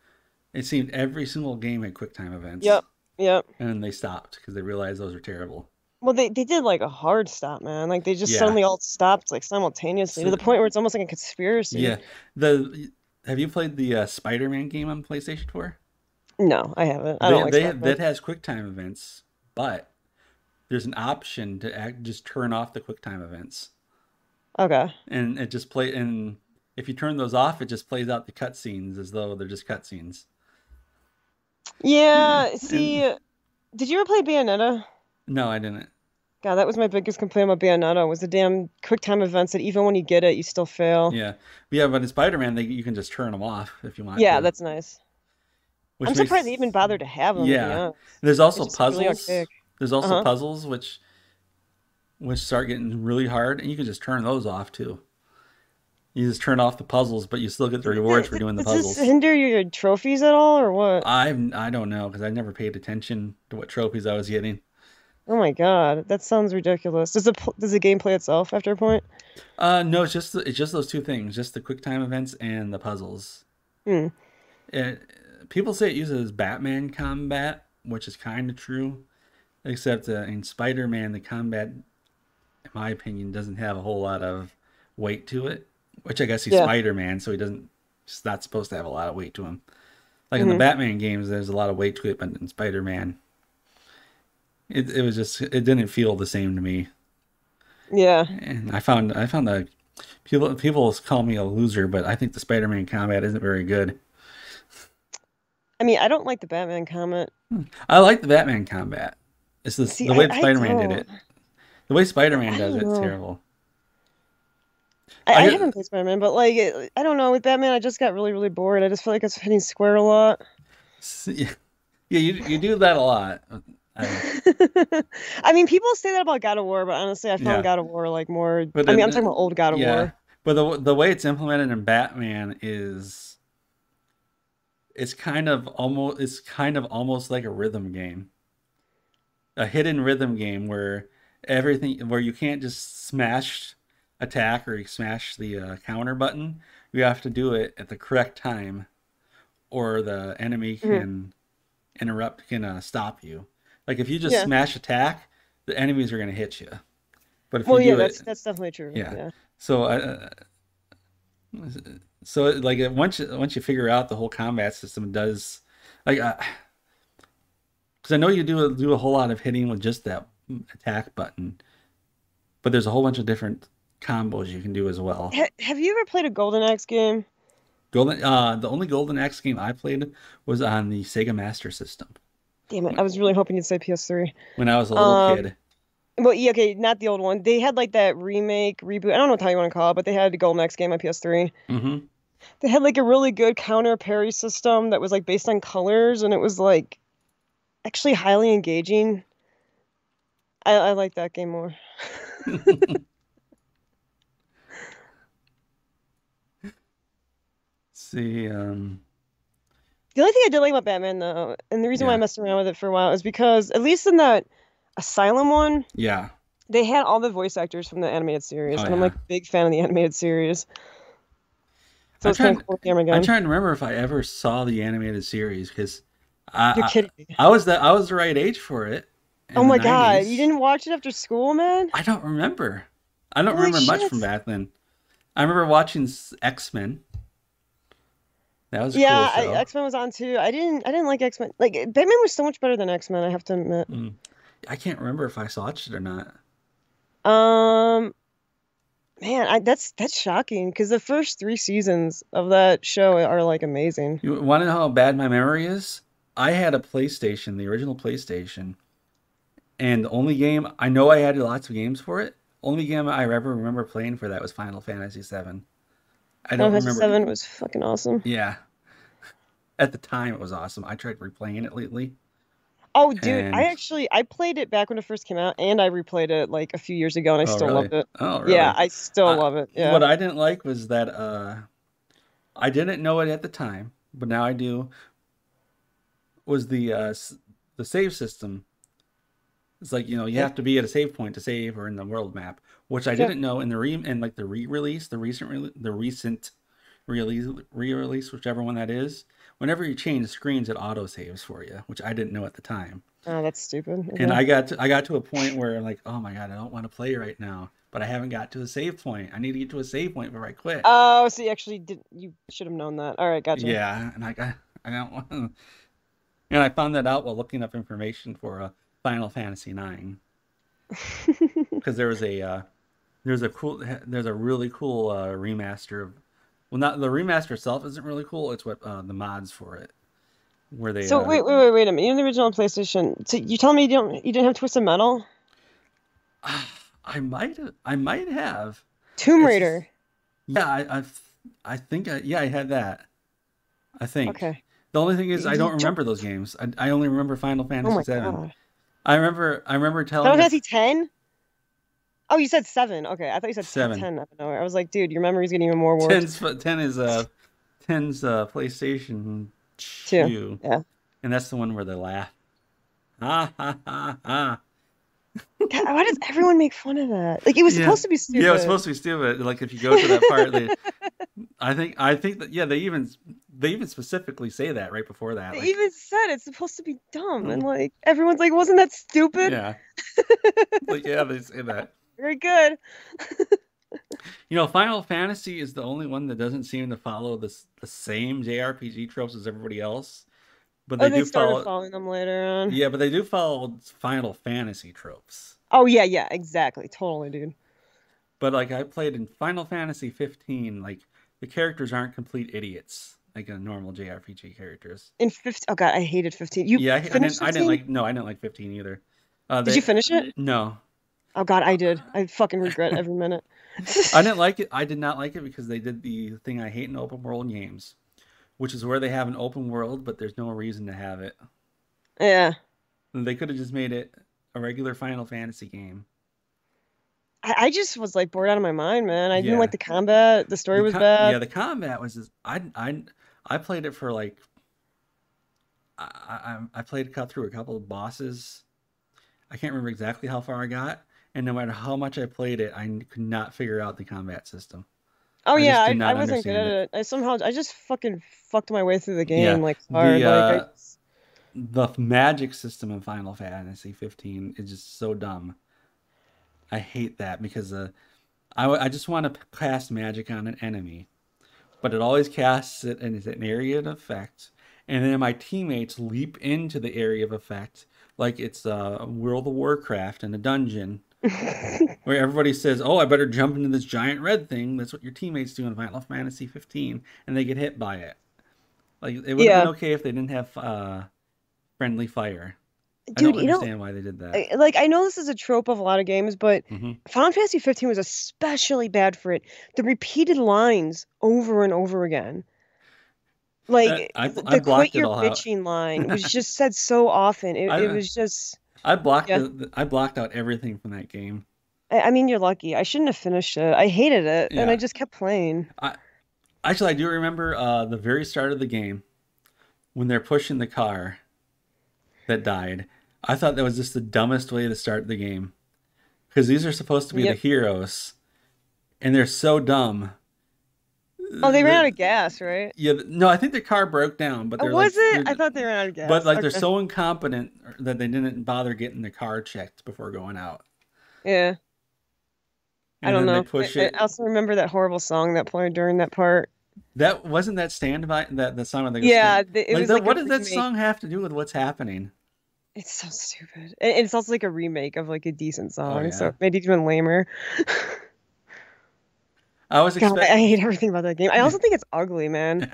it seemed every single game had QuickTime events, Yep, yep. and then they stopped because they realized those were terrible. Well, they did like a hard stop, man. Like they just Yeah. suddenly all stopped like simultaneously to So the point where it's almost like a conspiracy. yeah, the have you played the Spider-Man game on PlayStation 4? No, I haven't. I don't like Spider-Man. That has QuickTime events, but there's an option to just turn off the QuickTime events, Okay. and it just play. And if you turn those off, it just plays out the cutscenes as though they're just cutscenes. Yeah, And see, did you ever play Bayonetta? no, I didn't. God, that was my biggest complaint about Bayonetta was the damn QuickTime events that even when you get it, you still fail. Yeah, but in Spider-Man, you can just turn them off if you want Yeah, to, that's nice. I'm which surprised they makes even bothered to have them, to be yeah. honest. There's It also just seems really puzzles. archaic. There's also Uh-huh. puzzles which start getting really hard, and you can just turn those off too. You just turn off the puzzles, but you still get the rewards for doing the Does this puzzles. hinder your trophies at all, or what? I don't know because I never paid attention to what trophies I was getting. Oh my God, that sounds ridiculous. Does the game play itself after a point? No, it's just those two things, just the quick time events and the puzzles. Hmm. People say it uses Batman combat, which is kind of true, except in Spider-Man, the combat, in my opinion, doesn't have a whole lot of weight to it. Which I guess he's Yeah. Spider-Man, so he's not supposed to have a lot of weight to him. Like in the Hmm. Batman games, there's a lot of weight to it, but in Spider-Man, it was just it didn't feel the same to me. Yeah. And I found that people call me a loser, but I think the Spider-Man combat isn't very good. I mean, I don't like the Batman comment. I like the Batman combat. It's See, the way that I Spider-Man did don't. it. The way Spider-Man I does don't it, it's know. terrible. I I haven't played Spider-Man, but like, I don't know. With Batman, I just got really, really bored. I just feel like I was hitting square a lot. yeah, you do that a lot. I, I mean, people say that about God of War, but honestly, I found yeah, God of War like more. but I mean, I'm talking about old God of yeah, War. but the way it's implemented in Batman is it's kind of almost like a rhythm game, a hidden rhythm game where you can't just smash attack or you smash the counter button. You have to do it at the correct time, or the enemy Mhm. can stop you. Like if you just Yeah. smash attack, the enemies are gonna hit you. But if you Well, yeah, do it, that's definitely true. yeah. Yeah. So like once you figure out the whole combat system does like Because I know you do a whole lot of hitting with just that attack button, but there's a whole bunch of different combos you can do as well. Have you ever played a Golden Axe game? The only Golden Axe game I played was on the Sega Master System Damn it, I was really hoping you'd say PS3. when I was a little Um, kid. well, yeah, okay, not the old one. They had like that remake, reboot. I don't know how you want to call it, but they had a Golden Axe game on PS3. Hmm. They had like a really good counter parry system that was like based on colors, and it was like actually highly engaging. I like that game more. See, The only thing I did like about Batman though, and the reason why I yeah, messed around with it for a while is because at least in that Asylum one, yeah, they had all the voice actors from the animated series, oh and I'm yeah. like a big fan of the animated series. So I'm it's kind trying. of cool to see them I'm again. trying to remember if I ever saw the animated series because You're I, kidding me. I was the right age for it Oh in the my God, you '90s. didn't watch it after school, man? I don't remember. I don't Holy remember much from shit. back then. I remember watching X-Men. That was a cool Yeah, show. X-Men was on too. I didn't like X-Men. Like Batman was so much better than X-Men, I have to admit. Mm. I can't remember if I watched it or not. Um, man, that's shocking because the first three seasons of that show are like amazing. You want to know how bad my memory is? I had a PlayStation, the original PlayStation, and the only game I know I had lots of games for it. Only game I ever remember playing for that was Final Fantasy VII. I Final don't Fantasy remember. VII was fucking awesome. Yeah, at the time it was awesome. I tried replaying it lately, Oh, dude, and I played it back when it first came out, and I replayed it like a few years ago, and I oh still really? loved it. Oh Yeah, really? I still love it. Yeah. What I didn't like was that I didn't know it at the time, but now I do. Was the save system? It's like you Yeah. have to be at a save point to save or in the world map, which I Yeah. didn't know in the re-release, the recent re-release, whichever one that is. Whenever you change screens, it auto saves for you, which I didn't know at the time. Oh, that's stupid. And Okay. I got to a point where I'm like, oh my god, I don't want to play right now, but I haven't got to a save point. I need to get to a save point before I quit. Oh, so you actually did. You should have known that. All right, gotcha. Yeah, and I don't want. And I found that out while looking up information for Final Fantasy IX because there's a really cool remaster of, well, not the remaster itself isn't really cool. It's what the mods for it where they So wait a minute. In the original PlayStation, so you tell me you didn't have Twisted Metal? I might have. Tomb It's just, Raider. yeah, I think yeah, I had that. I think. Okay. The only thing is You, I you don't don't. remember those games. I only remember Final Oh Fantasy my VII. God. I remember Final telling Fantasy 10? Oh, you said 7. Okay, I thought you said 7. 10 out of nowhere. I was like, dude, your memory's getting even more warped. 10 is ten's PlayStation 2. 2, Yeah. and that's the one where they laugh. Ha ha ha ha. God, why does everyone make fun of that? Like, it was Yeah. supposed to be Yeah, it was stupid. supposed to be stupid. Like if you go to that part, I think that yeah, they even specifically say that right before that. They Like, even said it's supposed to be dumb, and hmm, like everyone's like, wasn't that stupid? yeah, like yeah, they say that. Very good. Final Fantasy is the only one that doesn't seem to follow the same JRPG tropes as everybody else, but Oh, they they do started follow. following them later on. Yeah, but they do follow Final Fantasy tropes. Oh yeah, yeah, exactly, totally, dude. But like I played in Final Fantasy 15, like the characters aren't complete idiots like a normal JRPG characters. In 15, oh god, I hated 15. You Yeah, finished I didn't 15? like no, I didn't like 15 either. Did They you finish it? no, Oh god, I did. I fucking regret every minute. I didn't like it. I did not like it because they did the thing I hate in open world games, which is where they have an open world, but there's no reason to have it. Yeah. They could have just made it a regular Final Fantasy game. I just was like bored out of my mind, man. I didn't like Yeah, the combat. The story was bad. the combat was just I played it for like I played cut through a couple of bosses. I can't remember exactly how far I got, and no matter how much I played it, I could not figure out the combat system. Oh I yeah, just did I not wasn't good understand at it. it. I just fucking fucked my way through the Yeah, game like hard. the Like the magic system in Final Fantasy 15 is just so dumb. I hate that because I just want to cast magic on an enemy, but it always casts it in an area of effect, and then my teammates leap into the area of effect like it's World of Warcraft in a dungeon where everybody says, "Oh, I better jump into this giant red thing." That's what your teammates do in Final Fantasy 15, and they get hit by it. Like it would have been Yeah. okay if they didn't have friendly fire. I Dude, don't understand why they did that. like I know this is a trope of a lot of games, but Hmm. Final Fantasy 15 was especially bad for it. The repeated lines over and over again. Like I the quit blocked it your all out. bitching line was just said so often. It I was just I blocked yeah. I blocked out everything from that game. I mean, you're lucky. I shouldn't have finished it. I hated it, and I Yeah. just kept playing. I Actually I do remember the very start of the game when they're pushing the car that died. I thought that was just the dumbest way to start the game because these are supposed to be the Yep. heroes and they're so dumb. Oh, they ran out The, of gas, right? yeah, no, I think their car broke down, but Oh, was it? I thought they ran out of gas. like they're Okay. so incompetent that they didn't bother getting the car checked before going out. Yeah. I And don't then they know. push I it. also remember that horrible song that played during that part. That wasn't that stand by that the song where they go stand. Yeah, it Like was that, like a what does that remake. song have to do with what's happening? It's so stupid. And it's also like a remake of like a decent Oh song, so yeah. it made it even lamer. I was God, I expect hate everything about that game. I also think it's ugly, man.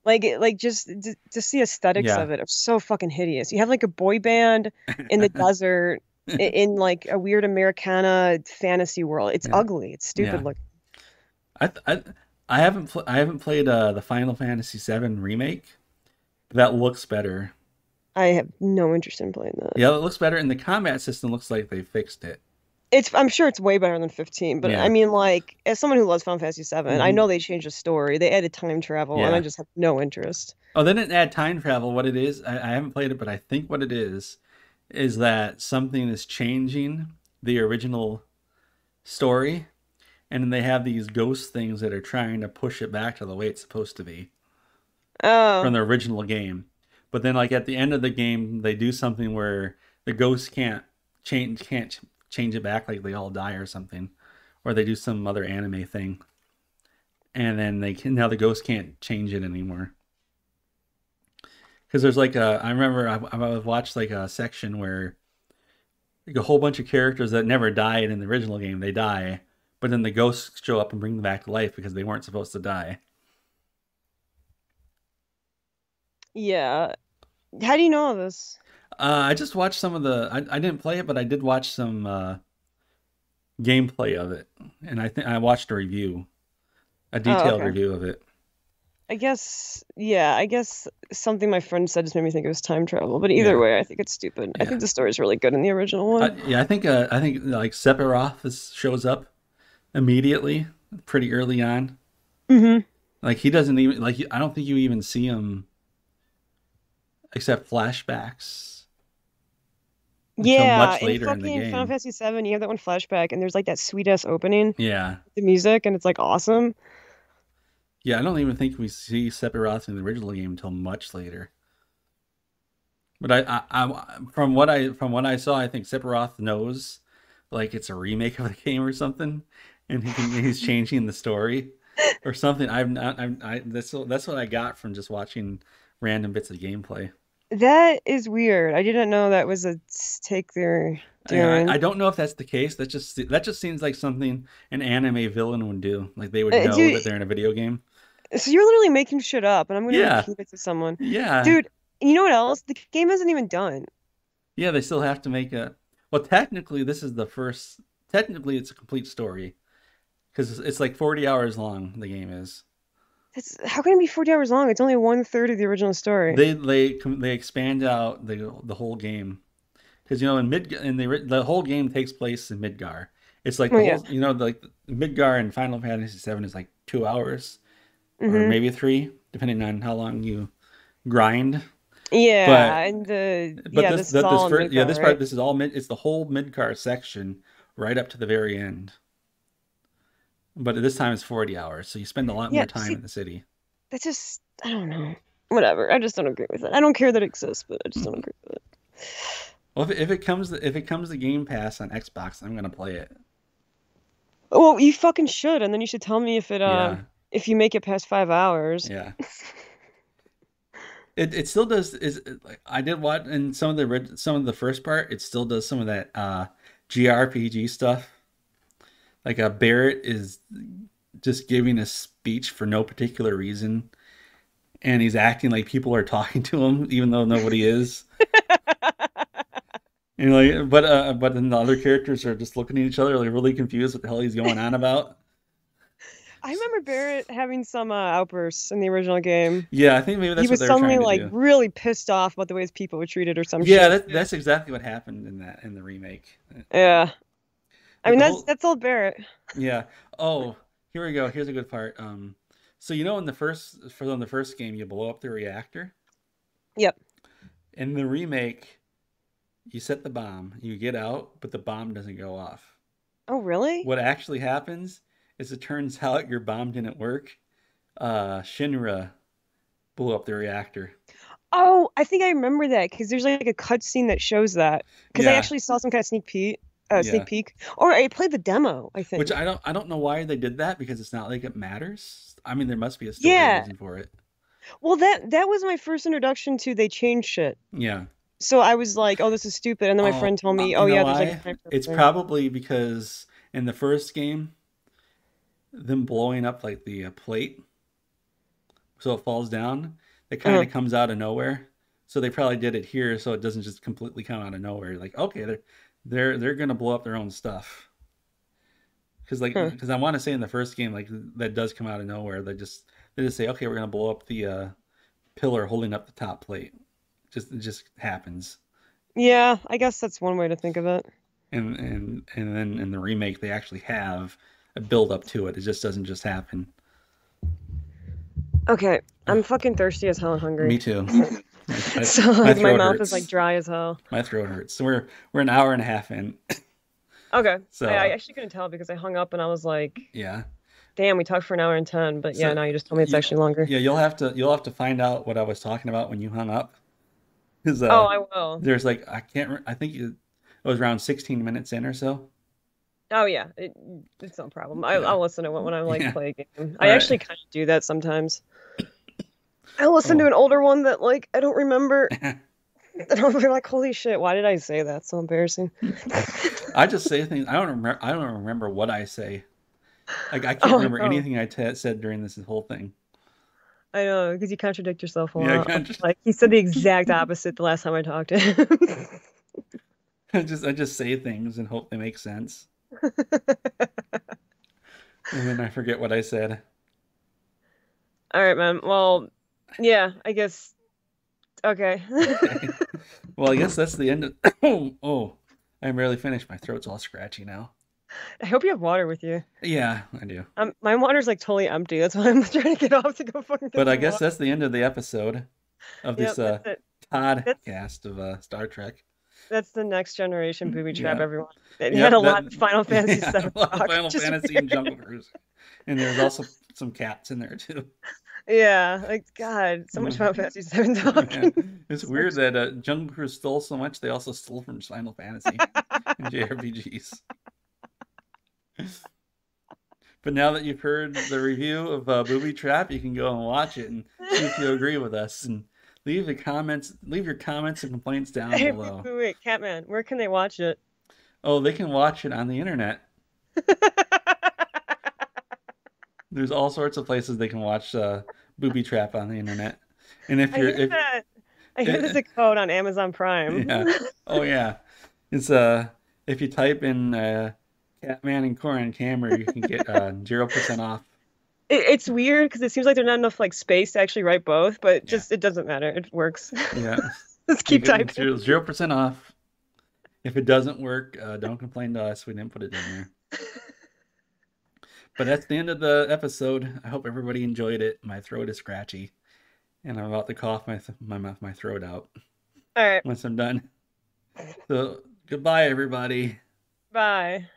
Like just the aesthetics Yeah. of it are so fucking hideous. You have like a boy band in the desert in like a weird Americana fantasy world. It's Yeah. ugly. It's stupid Yeah. look. I I, I haven't played the Final Fantasy VII remake. But that looks better. I have no interest in playing that. Yeah, it looks better, and the combat system looks like they fixed it. I'm sure it's way better than 15, but I Yeah. mean like as someone who loves Final Fantasy 7, I Hmm. know they changed the story. They added time travel and I Yeah. just have no interest. Oh, they didn't add time travel. What it is, I haven't played it, but I think what it is that something is changing the original story, and then they have these ghost things that are trying to push it back to the way it's supposed to be from Oh. the original game. But then, like at the end of the game, they do something where the ghosts can't change it back, like they all die or something, or they do some other anime thing, and then they can now the ghost can't change it anymore. Because there's like I remember I watched like a section where like a whole bunch of characters that never died in the original game they die, but then the ghosts show up and bring them back to life because they weren't supposed to die. Yeah. How do you know all this? I just watched some of the. I didn't play it, but I did watch some gameplay of it, and I think I watched a Oh, detailed okay. review of it. I guess something my friend said just made me think it was time travel, but either Yeah, way, I think it's stupid. I yeah, think the story's really good in the original one. yeah. I think like Sephiroth shows up immediately, pretty early on. Hmm. Like he doesn't even like I don't think you even see him except flashbacks until Yeah, much in later in the fucking Final game. Fantasy 7, you have that one flashback and there's like that sweet ass opening, Yeah, the music, and it's like awesome. yeah. I don't even think we see Sephiroth in the original game until much later. But from what I saw, I think Sephiroth knows like it's a remake of the game or something, and he's changing the story or something. I've not. That's what I got from just watching random bits of gameplay. That is weird. I didn't know that was a take they're I doing. don't know if that's the case. That just seems like something an anime villain would do. Like they would know that Dude, they're in a video game. so you're literally making shit up, and I'm gonna Yeah, repeat it to someone. yeah, Dude, you know what else? The game isn't even done. yeah. They still have to make a. Well, technically, this is the first. Technically, it's a complete story because it's like 40 hours long. The game is. It's how can it be 40 hours long? It's only one third of the original story. They expand out the whole game because you know in the whole game takes place in Midgar. It's like Oh the yeah. whole you know like Midgar in Final Fantasy VII is like 2 hours or Hmm. maybe three depending on how long you grind. Yeah, But and this this is this all in first yeah Midgar, this part right? this is all mid it's the whole Midgar section right up to the very end. But this time it's 40 hours, so you spend a lot Yeah, more time see, in the city. that's just I don't know. Whatever. I just don't agree with it. I don't care that it exists, but I just don't agree with it. Well, if it comes to Game Pass on Xbox, I'm gonna play it. Well, you fucking should, and then you should tell me Yeah, if you make it past 5 hours. yeah. It still does. Like I did watch in some of the first part. It still does some of that JRPG stuff. Like Barrett is just giving a speech for no particular reason, and he's acting like people are talking to him, even though nobody is. And like, but then the other characters are just looking at each other, like really confused what the hell he's going on about. I remember Barrett having some outbursts in the original game. Yeah, I think maybe He that's what was they were suddenly trying to like do. really pissed off about the ways people were treated or some Yeah, shit. that's exactly what happened in the remake. Yeah. I Like mean the that's whole that's old Barrett. yeah. Oh, here we go. Here's a good part. So you know in the first game you blow up the reactor. Yep. In the remake, you set the bomb, you get out, but the bomb doesn't go off. Oh really? What actually happens is it turns out your bomb didn't work. Shinra blew up the reactor. Oh, I think I remember that because there's like a cutscene that shows that. Because I Yeah, actually saw some kind of sneak yeah. peek, or I played the demo. I Which think. I don't know why they did that because it's not like it matters. I mean, there must be a story Yeah. reason for it. Well, that was my first introduction to they changed shit. Yeah. So I was like, oh, this is stupid, and then my Oh, friend told me, you oh know yeah, there's like why? a time for It's everything. probably because in the first game, them blowing up like the plate so it falls down, it kind Uh-huh. of comes out of nowhere. So they probably did it here so it doesn't just completely come out of nowhere. Like, okay, they're gonna blow up their own stuff. Huh. Because I want to say in the first game like that does come out of nowhere. They just say okay we're gonna blow up the pillar holding up the top plate. It just happens. Yeah, I guess that's one way to think of it. And then in the remake they actually have a build up to it. It just doesn't just happen. Okay, I'm fucking thirsty as hell and Me hungry. too. My, So my like my throat mouth is like hurts. dry as hell. My throat hurts. So we're an hour and a half in. Okay. I So actually couldn't tell because I hung up and I was like, yeah. damn, we talked for an hour and 10, but yeah, So now you just told me it's yeah, actually longer. yeah, you'll have to find out what I was talking about when you hung up. Because Oh, I will. there's like I think it was around 16 minutes in or so. Oh yeah, it's no problem. Yeah. I'll listen to it when I like Yeah. play a game. All I right. actually kind of do that sometimes. I listen to Oh. an older one that like I don't remember, and I'll be like, holy shit, why did I say that? So embarrassing. I just say things. I don't remember what I say. Like I can't Oh, I remember know. anything said during this whole thing. I know, because you contradict yourself a Yeah, lot. Like he said the exact opposite the last time I talked to him. I just say things and hope they make sense, and then I forget what I said. All right, man. Well, yeah, I guess. Okay. Okay. Well, I guess that's the end of. Oh, I'm barely finished. My throat's all scratchy now. I hope you have water with you. Yeah, I do. My water's like totally empty. That's why I'm trying to get off to go fucking get But I some guess water. that's the end of the episode of this Yep, that's it. Todd That's cast of Star Trek. that's the next generation booby trap, Yeah. everyone. It had Yep. a lot of Final Fantasy Yeah, VII a lot of talk. Final Just Fantasy and Jungle Cruise, and there's also some cats in there too. yeah, like God, so much Final Fantasy VII talk. Yeah. It's So weird that Jungle Cruise stole so much. They also stole from Final Fantasy and JRPGs. But now that you've heard the review of Booby Trap, you can go and watch it and see if you agree with us and leave your comments and complaints down Hey, below. wait, Catman, where can they watch it? Oh, they can watch it on the internet. There's all sorts of places they can watch Booby Trap on the internet. And if I you're hear if that. I hear there's it, a code on Amazon Prime. yeah, oh yeah, it's if you type in Catman and Corin Camera, you can get 0% off. It's weird because it seems like there's not enough like space to actually write both, but Yeah, just it doesn't matter. It works. yeah, Just you keep get typing. 0% off. If it doesn't work, don't complain to us. We didn't put it in there. But that's the end of the episode. I hope everybody enjoyed it. My throat is scratchy, and I'm about to cough my throat out All right. once I'm done. So goodbye, everybody. Bye.